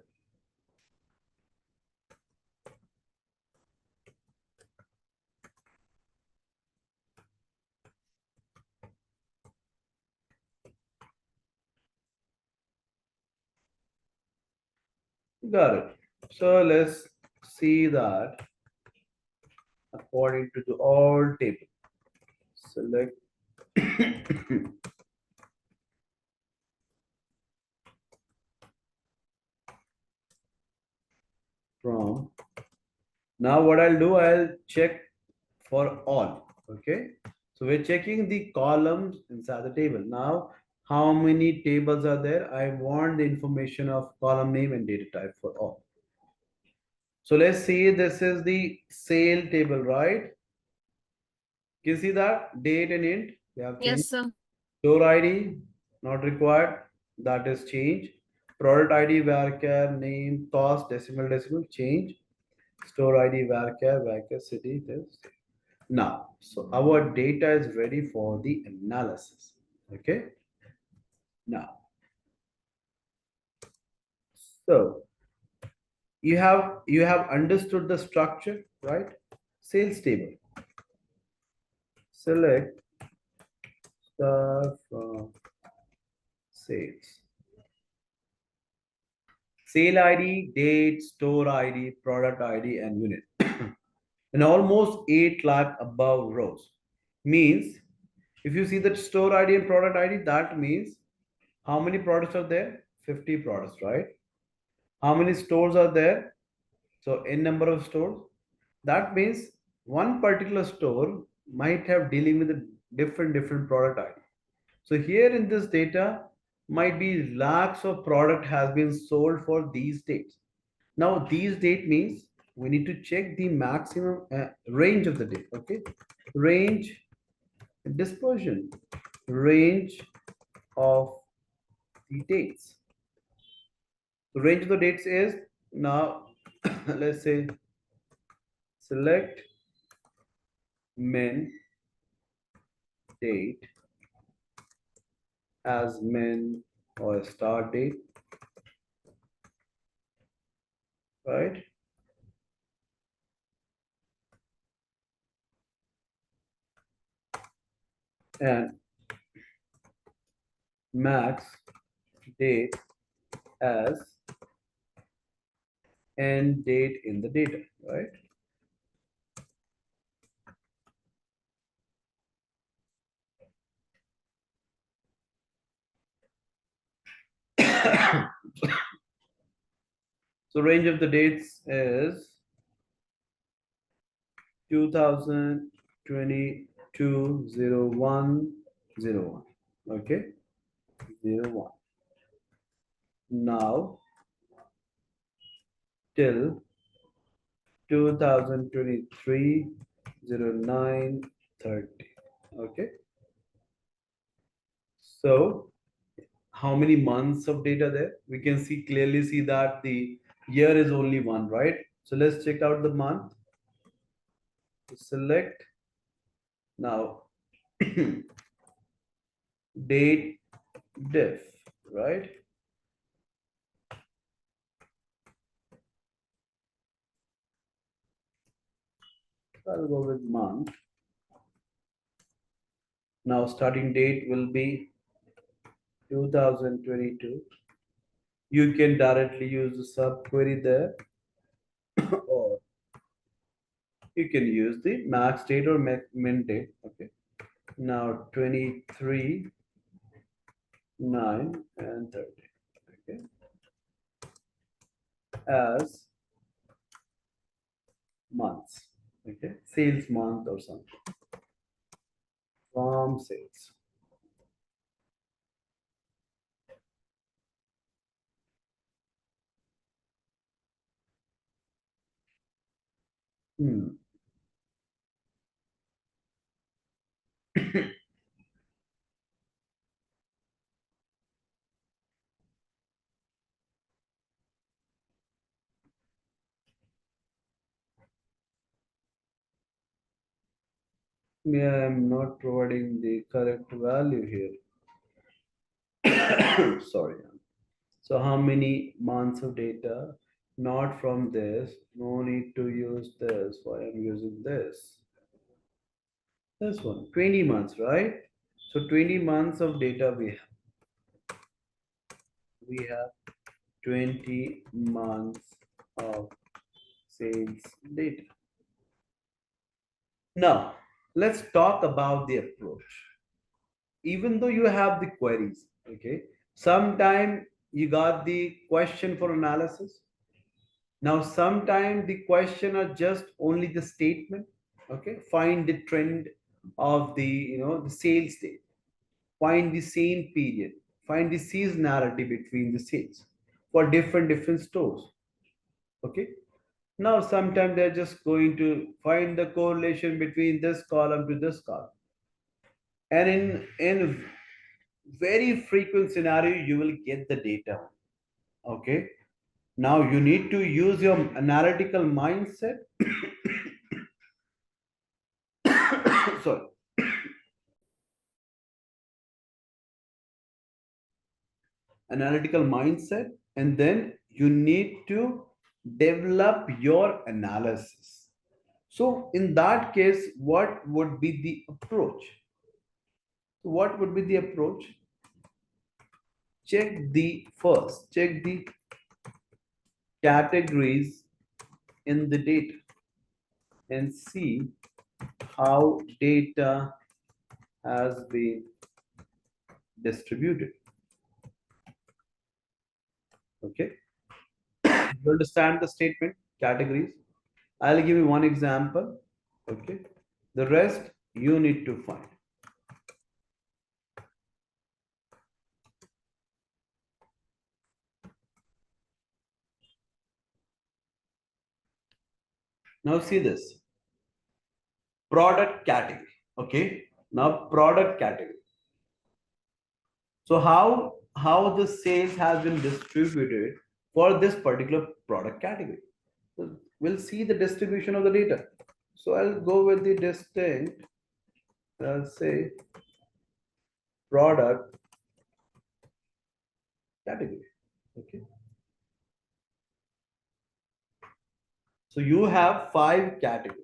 Got it. So let's see that according to the all table. Select from. Now what I'll do, I'll check for all. Okay. So we're checking the columns inside the table. Now, how many tables are there? I want the information of column name and data type for all. So let's see, this is the sale table, right? Can you see that? Date and int, we have changed. Yes, sir. Store ID, not required. That is change. Product ID, varchar, name, cost, decimal, change. Store ID, varchar, city, this. Now, so our data is ready for the analysis. Okay. Now, so you have understood the structure, right? Sales table. Select star from sales. Sale ID, date, store ID, product ID, and unit. And almost 8 lakh above rows. Means if you see that store ID and product ID, that means how many products are there? 50 products, right? How many stores are there? So n number of stores. That means one particular store might have dealing with a different product ID. So here in this data might be lakhs of product has been sold for these dates. Now these date means we need to check the maximum range of the date. Okay, range dispersion, range of the dates. The range of the dates is now let's say select men date as men or start date, right? And max date as end date in the data, right? So range of the dates is 2022 01 01. Okay, 01. now till 2023 09/30. Okay, so how many months of data there? We can see clearly see that the year is only one, right? So let's check out the month. Select now date diff, right? I'll go with month. Now starting date will be 2022. You can directly use the subquery there, or you can use the max date or min date. Okay. Now 23, 9, and 30. Okay. As months. Okay. Sales month or something. From sales. Hmm. Yeah, I'm not providing the correct value here. Sorry. So how many months of data? Not from this. No need to use this. Why I'm using this? This one. 20 months, right? So 20 months of data we have. We have 20 months of sales data. Now, let's talk about the approach. Even though you have the queries, okay, sometime you got the question for analysis. Now sometime the question are just only the statement. Okay, find the trend of the the sales day, find the same period, find the seasonality between the sales for different stores. Okay, now sometime they're just going to find the correlation between this column to this column, and in very frequent scenario you will get the data. Okay, now you need to use your analytical mindset. Sorry, analytical mindset, and then you need to develop your analysis. So in that case, what would be the approach? What would be the approach? Check the categories in the data and see how data has been distributed. Okay, you understand the statement categories? I'll give you one example. Okay, the rest you need to find. Now see this product category. Okay, now product category. So how the sales has been distributed for this particular product category. So we'll see the distribution of the data. So I'll go with the distinct. I'll say product category. Okay. So you have 5 categories.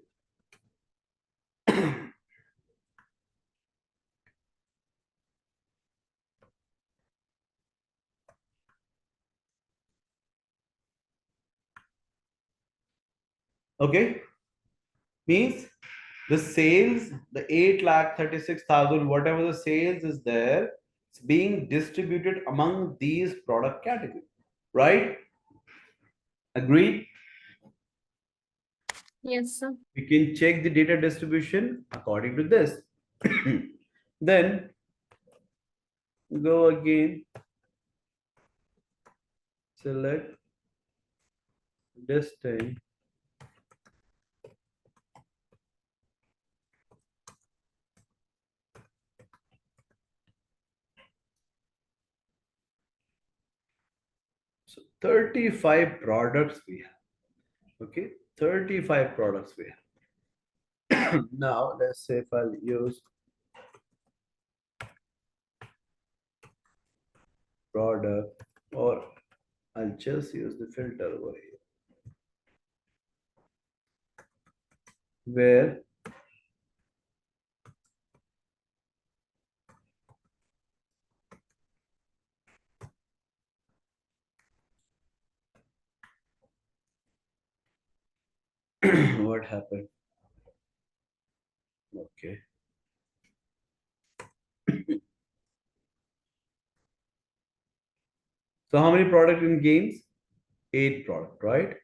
Okay, means the sales, the 8,36,000, whatever the sales is there, it's being distributed among these product categories, right? Agreed? Yes, sir. We can check the data distribution according to this. Then go again select distinct so 35 products we have. Okay, 35 products we have. Now let's say if I'll use product, or I'll just use the filter over here where what happened? Okay. So how many product in games? 8 product, right?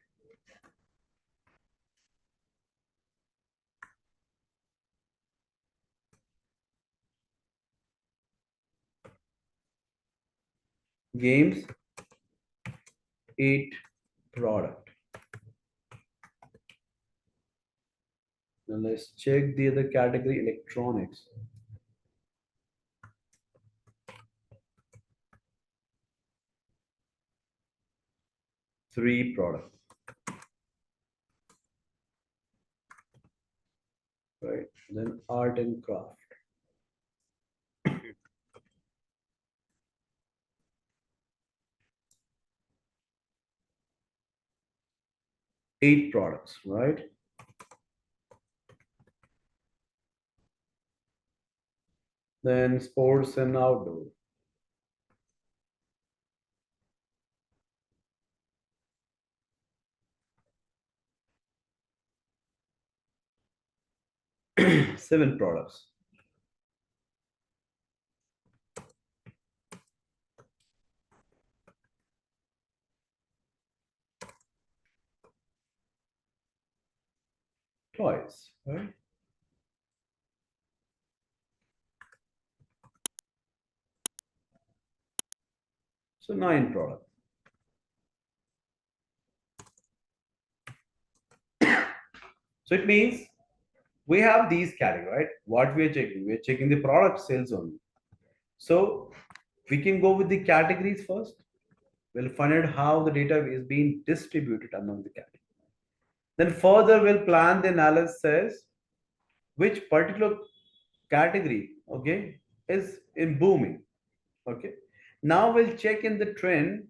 Games, 8 product. Now let's check the other category, electronics. 3 product. Right. Then art and craft. 8 products, right? Then sports and outdoor. 7 products. Toys, right? So 9 products. So it means we have these categories, right? What we are checking? We are checking the product sales only. So we can go with the categories first. We'll find out how the data is being distributed among the categories. Then further we'll plan the analysis which particular category, okay, is in booming. Okay. Now we'll check in the trend.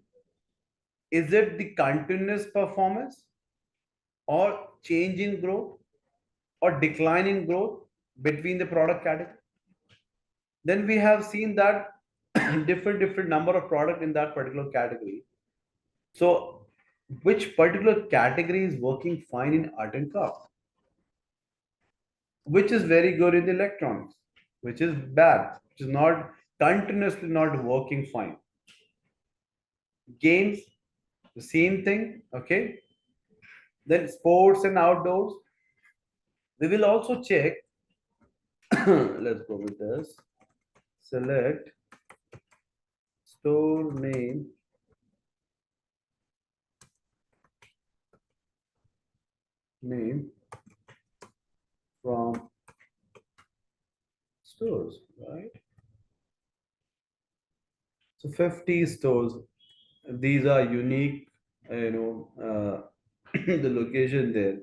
Is it the continuous performance or change in growth or decline in growth between the product category? Then we have seen that different number of product in that particular category. So which particular category is working fine in art and craft? Which is very good in the electronics? Which is bad? Which is not continuously not working fine? Games, the same thing, okay? Then sports and outdoors. We will also check. Let's go with this. Select store name from stores, right? So 50 stores. These are unique, the location there.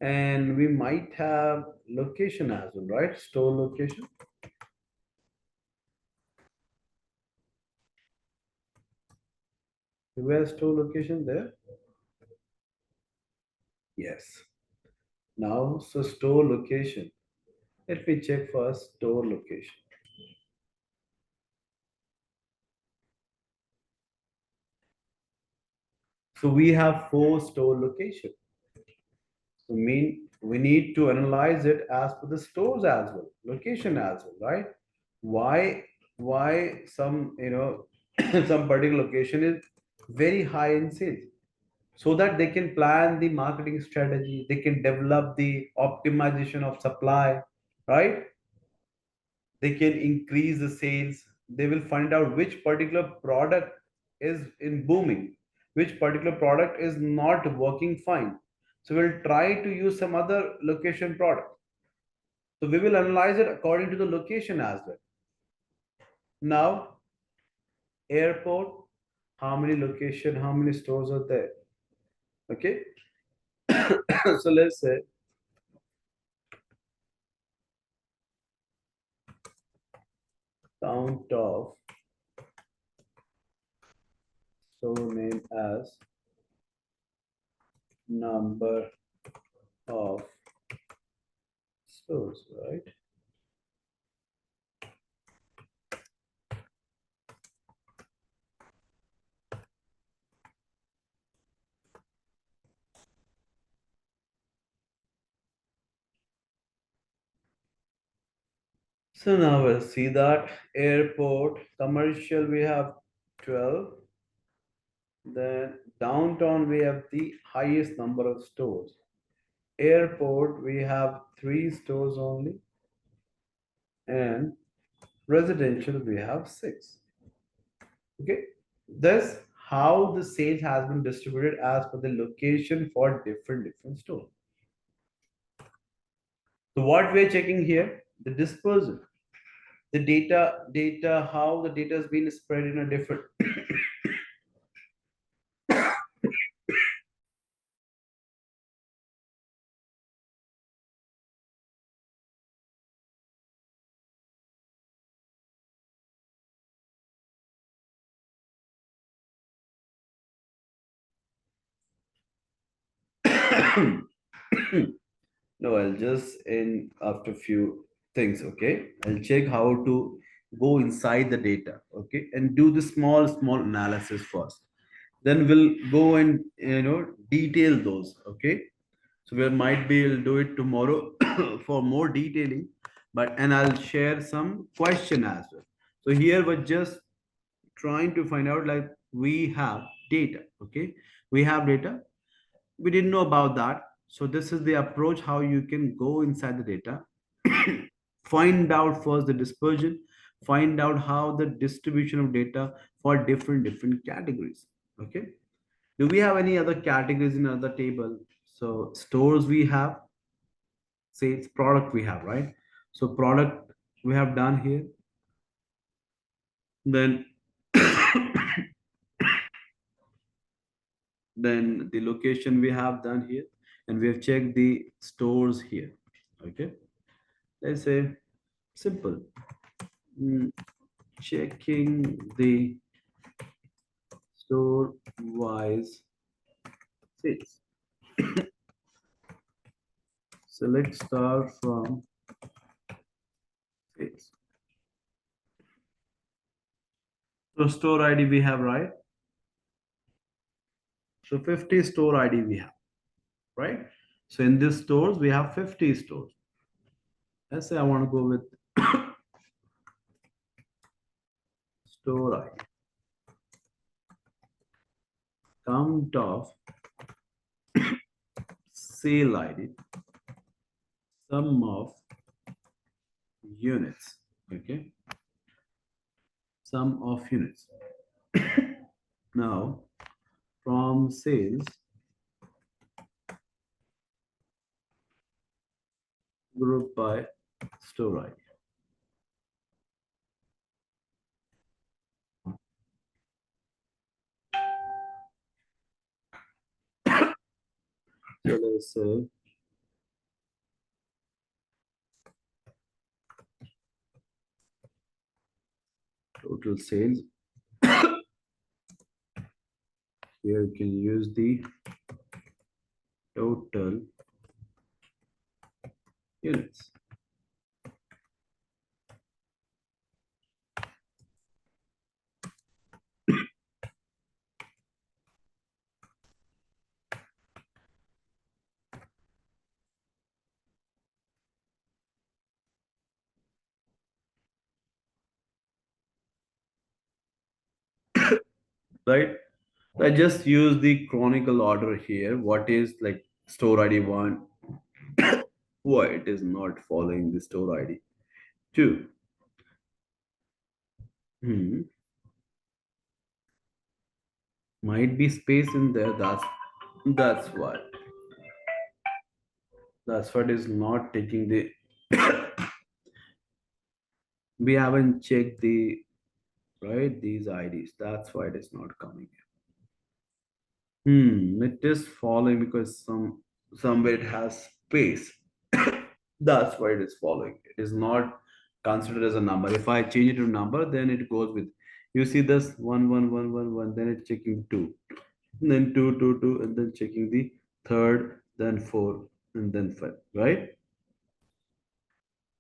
And we might have location as well, right? Store location. Where store location there? Yes. Now, so store location. Let me check first store location. So we have 4 store location. So we need to analyze it as per the stores as well, location as well, right? Why some some particular location is very high in sales, so that they can plan the marketing strategy, they can develop the optimization of supply, right? They can increase the sales. They will find out which particular product is in booming. which particular product is not working fine. So we'll try to use some other location product. So we will analyze it according to the location as well. Now, airport, how many location, how many stores are there? Okay. So let's say count of store name as number of stores, right? So now we'll see that airport, commercial, we have 12. Then downtown, we have the highest number of stores. Airport, we have 3 stores only. And residential, we have 6. Okay. That's how the sales has been distributed as per the location for different stores. So what we're checking here, the dispersal, the data, how the data has been spread in a different. No, I'll just in after few things, okay? I'll check how to go inside the data, okay? And do the small analysis first. Then we'll go and detail those, okay? So we might be able to do it tomorrow for more detailing, and I'll share some question as well. So here we're just trying to find out like we have data, okay? We have data. We didn't know about that. So this is the approach how you can go inside the data, find out first the dispersion, find out how the distribution of data for different categories, okay? Do we have any other categories in other table? So stores we have, sales, product we have, right? So product we have done here. Then then the location we have done here, and we have checked the stores here. Okay. Let's say simple. Checking the store wise sales. Select star from sales. So store ID we have, right? So 50 store ID we have, right? So in these stores, we have 50 stores. Let's say I want to go with store ID. Count of sale ID. Sum of units. Okay. Sum of units. Now, from sales, group by store ID. So let's say total sales. Here you can use the total units. Right? I just use the chronicle order here. What is like store ID 1? Why it is not following the store ID 2? Might be space in there. That's why. That's what is not taking the. We haven't checked the right these IDs. That's why it is not coming. It is following because somewhere it has space. That's why it is following. It is not considered as a number. If I change it to number, then it goes with. You see this 1 1 1 1 1. Then it's checking two, and then 2 2 2, and then checking the third, then four, and then five. Right?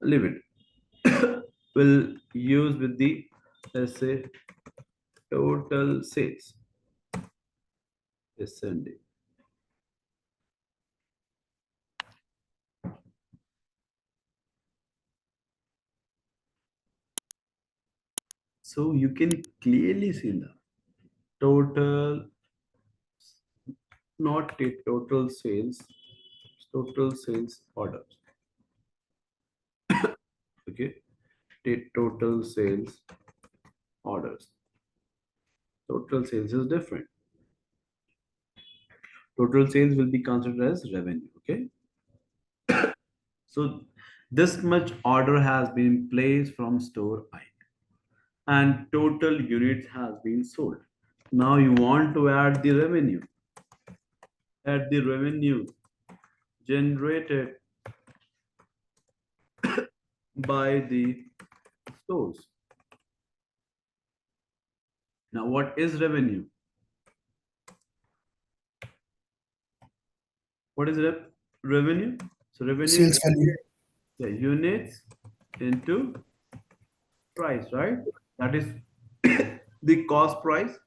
Leave it. We'll use with the, let's say, total sales ascending. So you can clearly see the total, not the total sales orders. Okay, the total sales orders. Total sales is different. Total sales will be considered as revenue. Okay, so this much order has been placed from store I, and total units has been sold. Now you want to add the revenue. Add the revenue generated by the stores. Now, what is revenue? What is revenue? So revenue Sales is value. the units into price, right? That is the cost price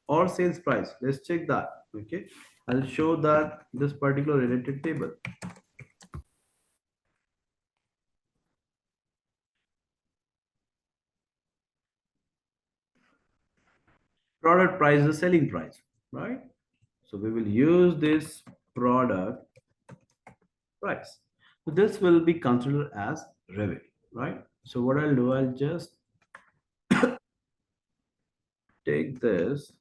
or sales price. Let's check that. Okay, I'll show that this particular related table. Product price is the selling price, right? So we will use this product price. So this will be considered as revenue, right? So what I'll do, I'll just take this,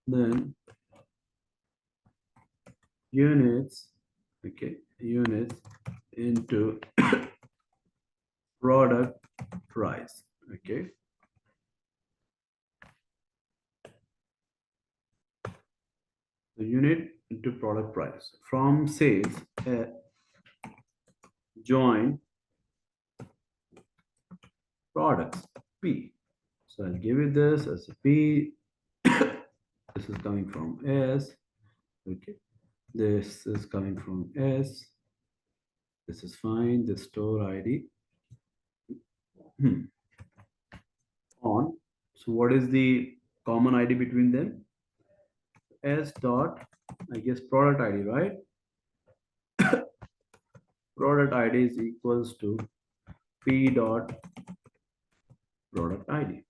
then units, okay, units into product price, okay. The unit into product price from sales, join products P. So I'll give you this as a P. This is coming from S, okay. This is coming from S. This is fine. The store ID. On. So what is the common ID between them? S dot, I guess, product ID, right? Product ID is equals to P dot product ID.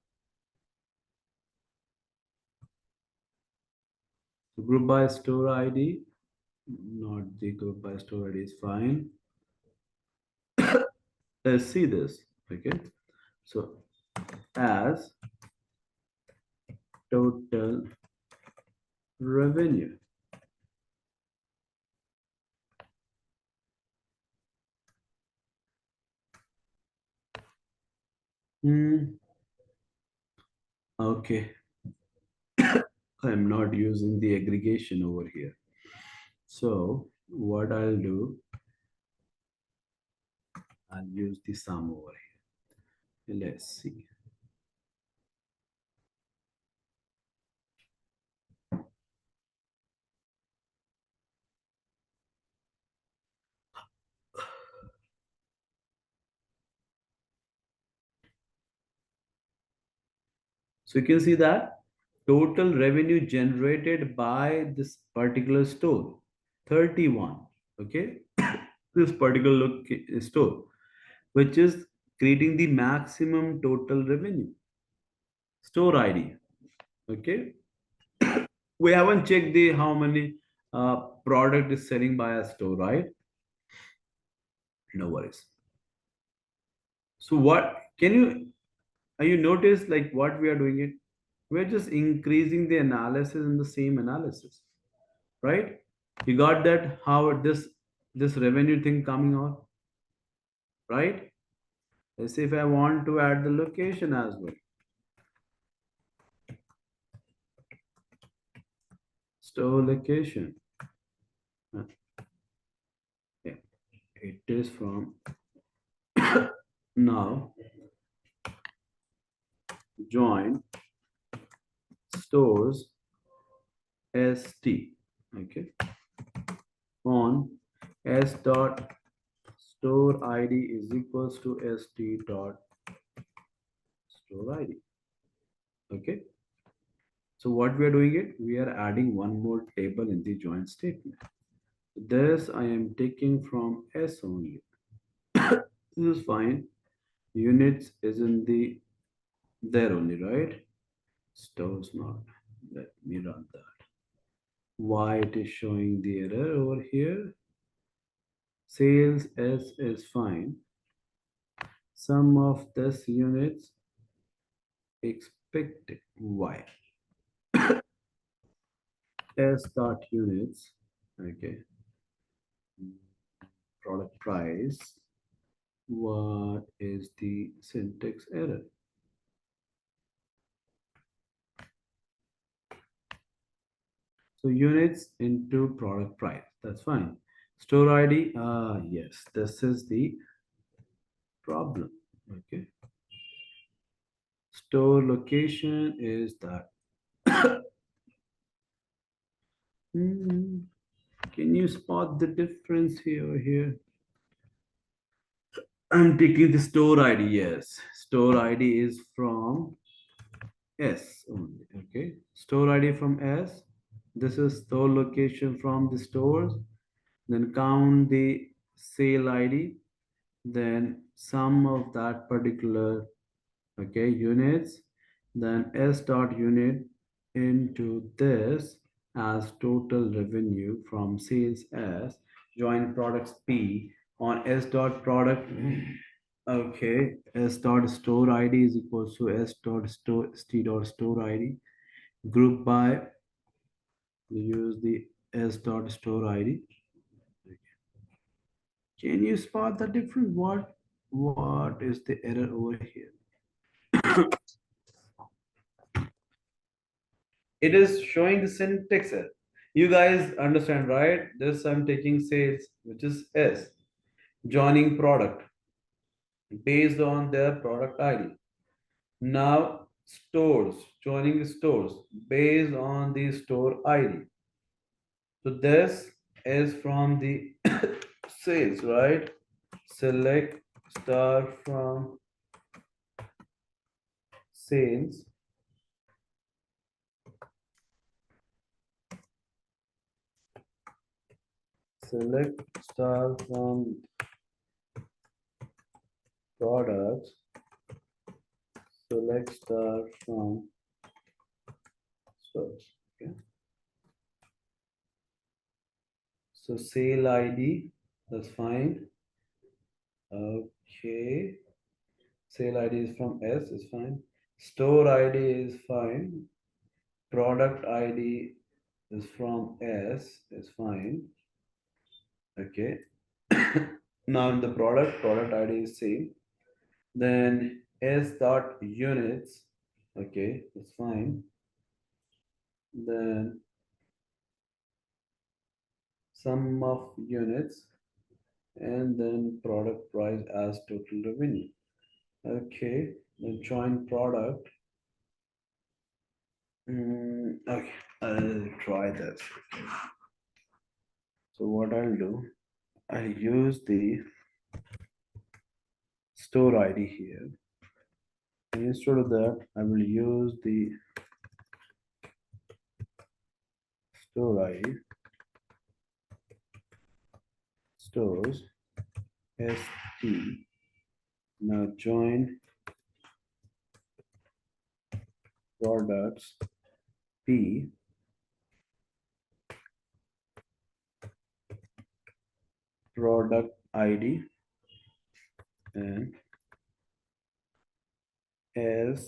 So group by store ID, not the group by store ID is fine. Let's see this, okay? So as total revenue. Okay. I'm not using the aggregation over here. So what I'll do, I'll use the sum over here. Let's see. So you can see that total revenue generated by this particular store, 31, okay? This particular store, which is creating the maximum total revenue. Store ID, okay? We haven't checked the how many product is selling by a store, right? No worries. So what are you notice like what we are doing it? We're just increasing the analysis in the same analysis, right? You got that how this revenue thing coming out, right? Let's see if I want to add the location as well. Store location. Uh, Yeah, it is from now join stores st, okay, on s dot store id is equals to st dot store id. Okay, so what we are doing it, we are adding one more table in the join statement. This I am taking from s only. This is fine. Units is in the there only, right? Stores not. Let me run that. Why it is showing the error over here? Sales S is fine. Sum of this units expected Y. S dot units. Okay. Product price. What is the syntax error? So units into product price. That's fine. Store ID. Yes, this is the problem. Okay. Store location is that. Hmm, can you spot the difference here? I'm taking the store ID. Yes, store ID is from S only. Okay, store ID from S. This is store location from the stores. Then count the sale ID. Then sum of that particular units. Then S dot unit into this as total revenue from sales S join products P on S dot product. Okay, S dot store ID is equals to S dot store T dot store ID. Group by, we use the S dot store ID. Can you spot the difference? What is the error over here? It is showing the syntax error. You guys understand, right? This I'm taking sales, which is S, joining product based on their product ID. Now stores, joining stores based on the store ID. So this is from the sales, right? Select star from sales. Select star from products. Select star from stores. Okay. So sale ID, that's fine. Okay. Sale ID is from S, is fine. Store ID is fine. Product ID is from S, is fine. Okay. Now in the product ID is same. Then S dot units, okay, it's fine. Then sum of units and then product price as total revenue. Okay, then join product. Okay, I'll try this. So what I'll do, I'll use the store ID here. And instead of that, I will use the store ID, stores, ST. Now join products P, product ID. and S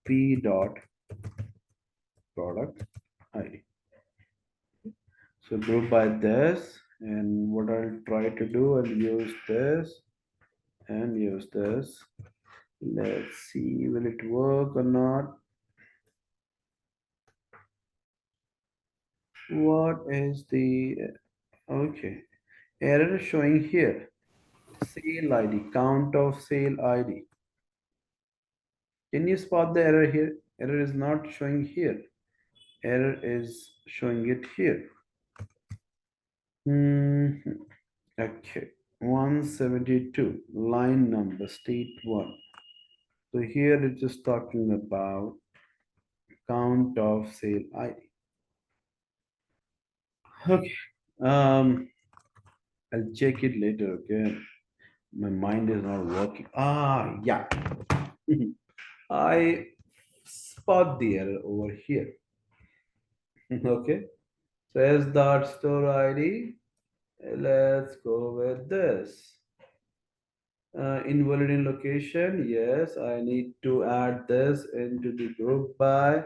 P dot product ID. So group by this, and what I'll try to do, I'll use this and use this. Let's see, will it work or not? What is the, okay, error showing here. Sale ID, count of sale ID. Can you spot the error here? Error is not showing here. Error is showing it here. Okay, 172, line number, state 1. So here it's just talking about count of sale ID. Okay, I'll check it later, okay? My mind is not working. Ah, yeah. I spot the error over here. Okay, so as dot store ID, let's go with this. Invalid in location, yes, I need to add this into the group by,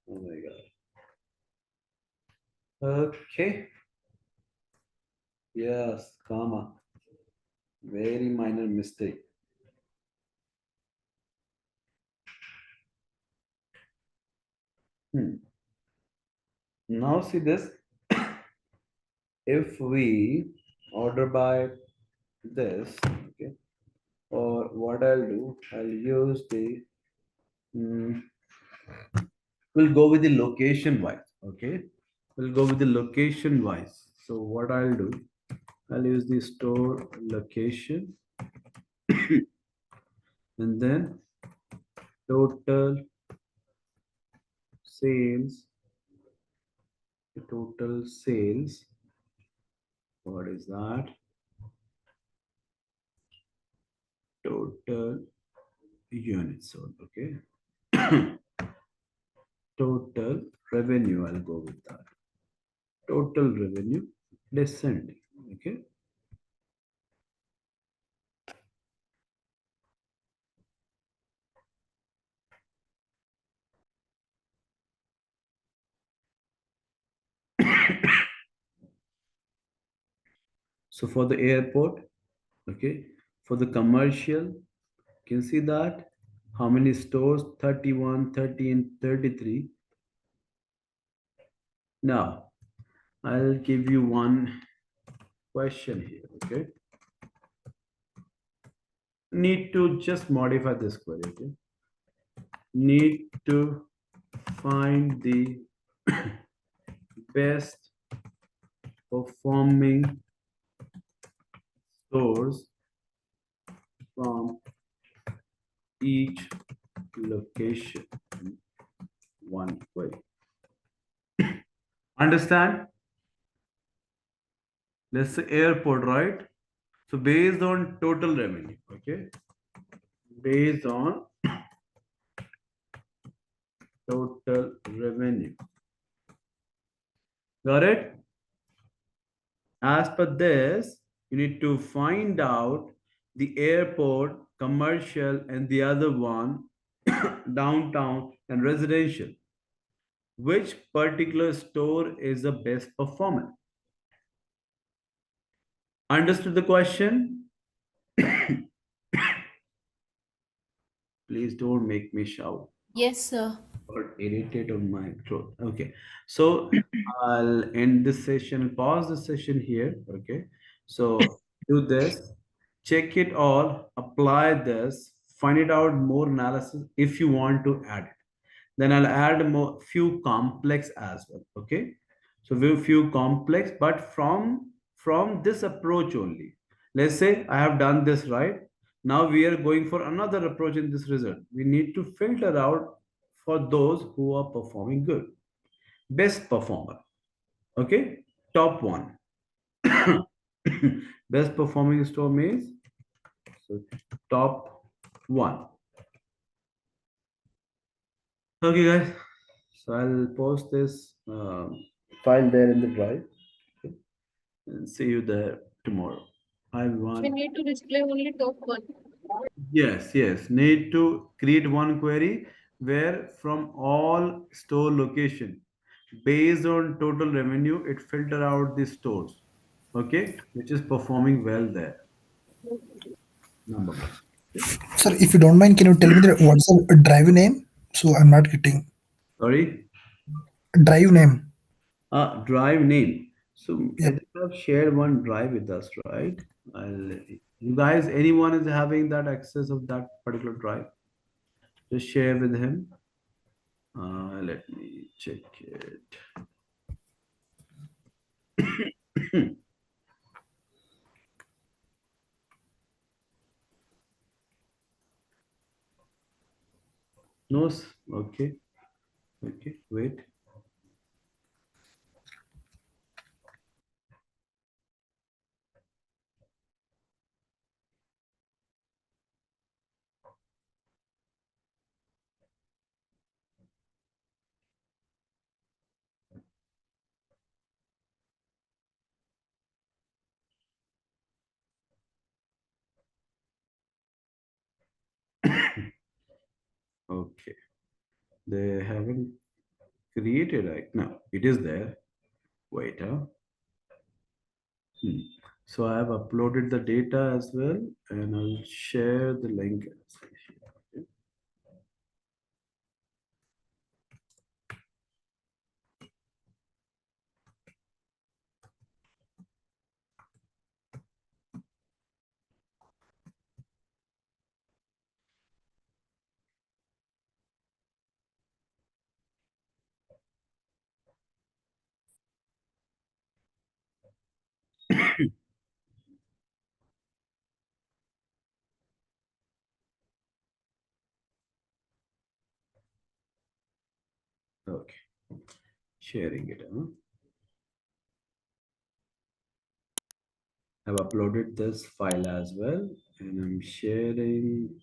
oh my god. Okay, yes, comma, very minor mistake. Now see this, if we order by this, okay, or what I'll do, I'll use the, we'll go with the location wise, okay? We'll go with the location wise. So what I'll do, I'll use the store location and then total sales, total sales, what is that? Total units sold, okay? Total revenue, I'll go with that. Total revenue descending, okay? So for the airport, okay, for the commercial, you can see that how many stores, 31, 30, and 33. Now, I'll give you one question here, okay? Need to just modify this query, okay? Need to find the best performing stores from each location in one query. Understand? Let's say airport, right? So based on total revenue, okay? Based on total revenue. Got it? As per this, you need to find out the airport, commercial, and the other one, downtown and residential. Which particular store is the best performer? Understood the question? Please don't make me shout Yes, sir. or irritate on my throat. Okay, so I'll end this session, pause the session here. Okay, so do this, check it all, apply this, find it out more analysis if you want to add it. Then I'll add more few complex as well. Okay, so we'll few complex, but from this approach only. Let's say I have done this right. Now we are going for another approach in this result. We need to filter out for those who are performing good. Best performer. Okay, top one. Best performing store means so top one. Okay, guys. So I'll post this file there in the drive. Okay. And see you there tomorrow. Hi, We everyone. need to display only top one. Yes, yes. Need to create one query where from all store location, based on total revenue, it filter out the stores. Okay, which is performing well there. Number one. Okay. Sir, if you don't mind, can you tell me that what's the drive name? So I'm not getting Sorry. drive name. Drive name. So I Yep. think I've shared one drive with us, right? You guys, anyone is having that access of that particular drive? Just share with him. Let me check it. No, okay, okay, wait. Okay, they haven't created right now. It is there. Wait, huh? Hmm. So I have uploaded the data as well, and I'll share the link. Okay, sharing it. Huh? I've uploaded this file as well, and I'm sharing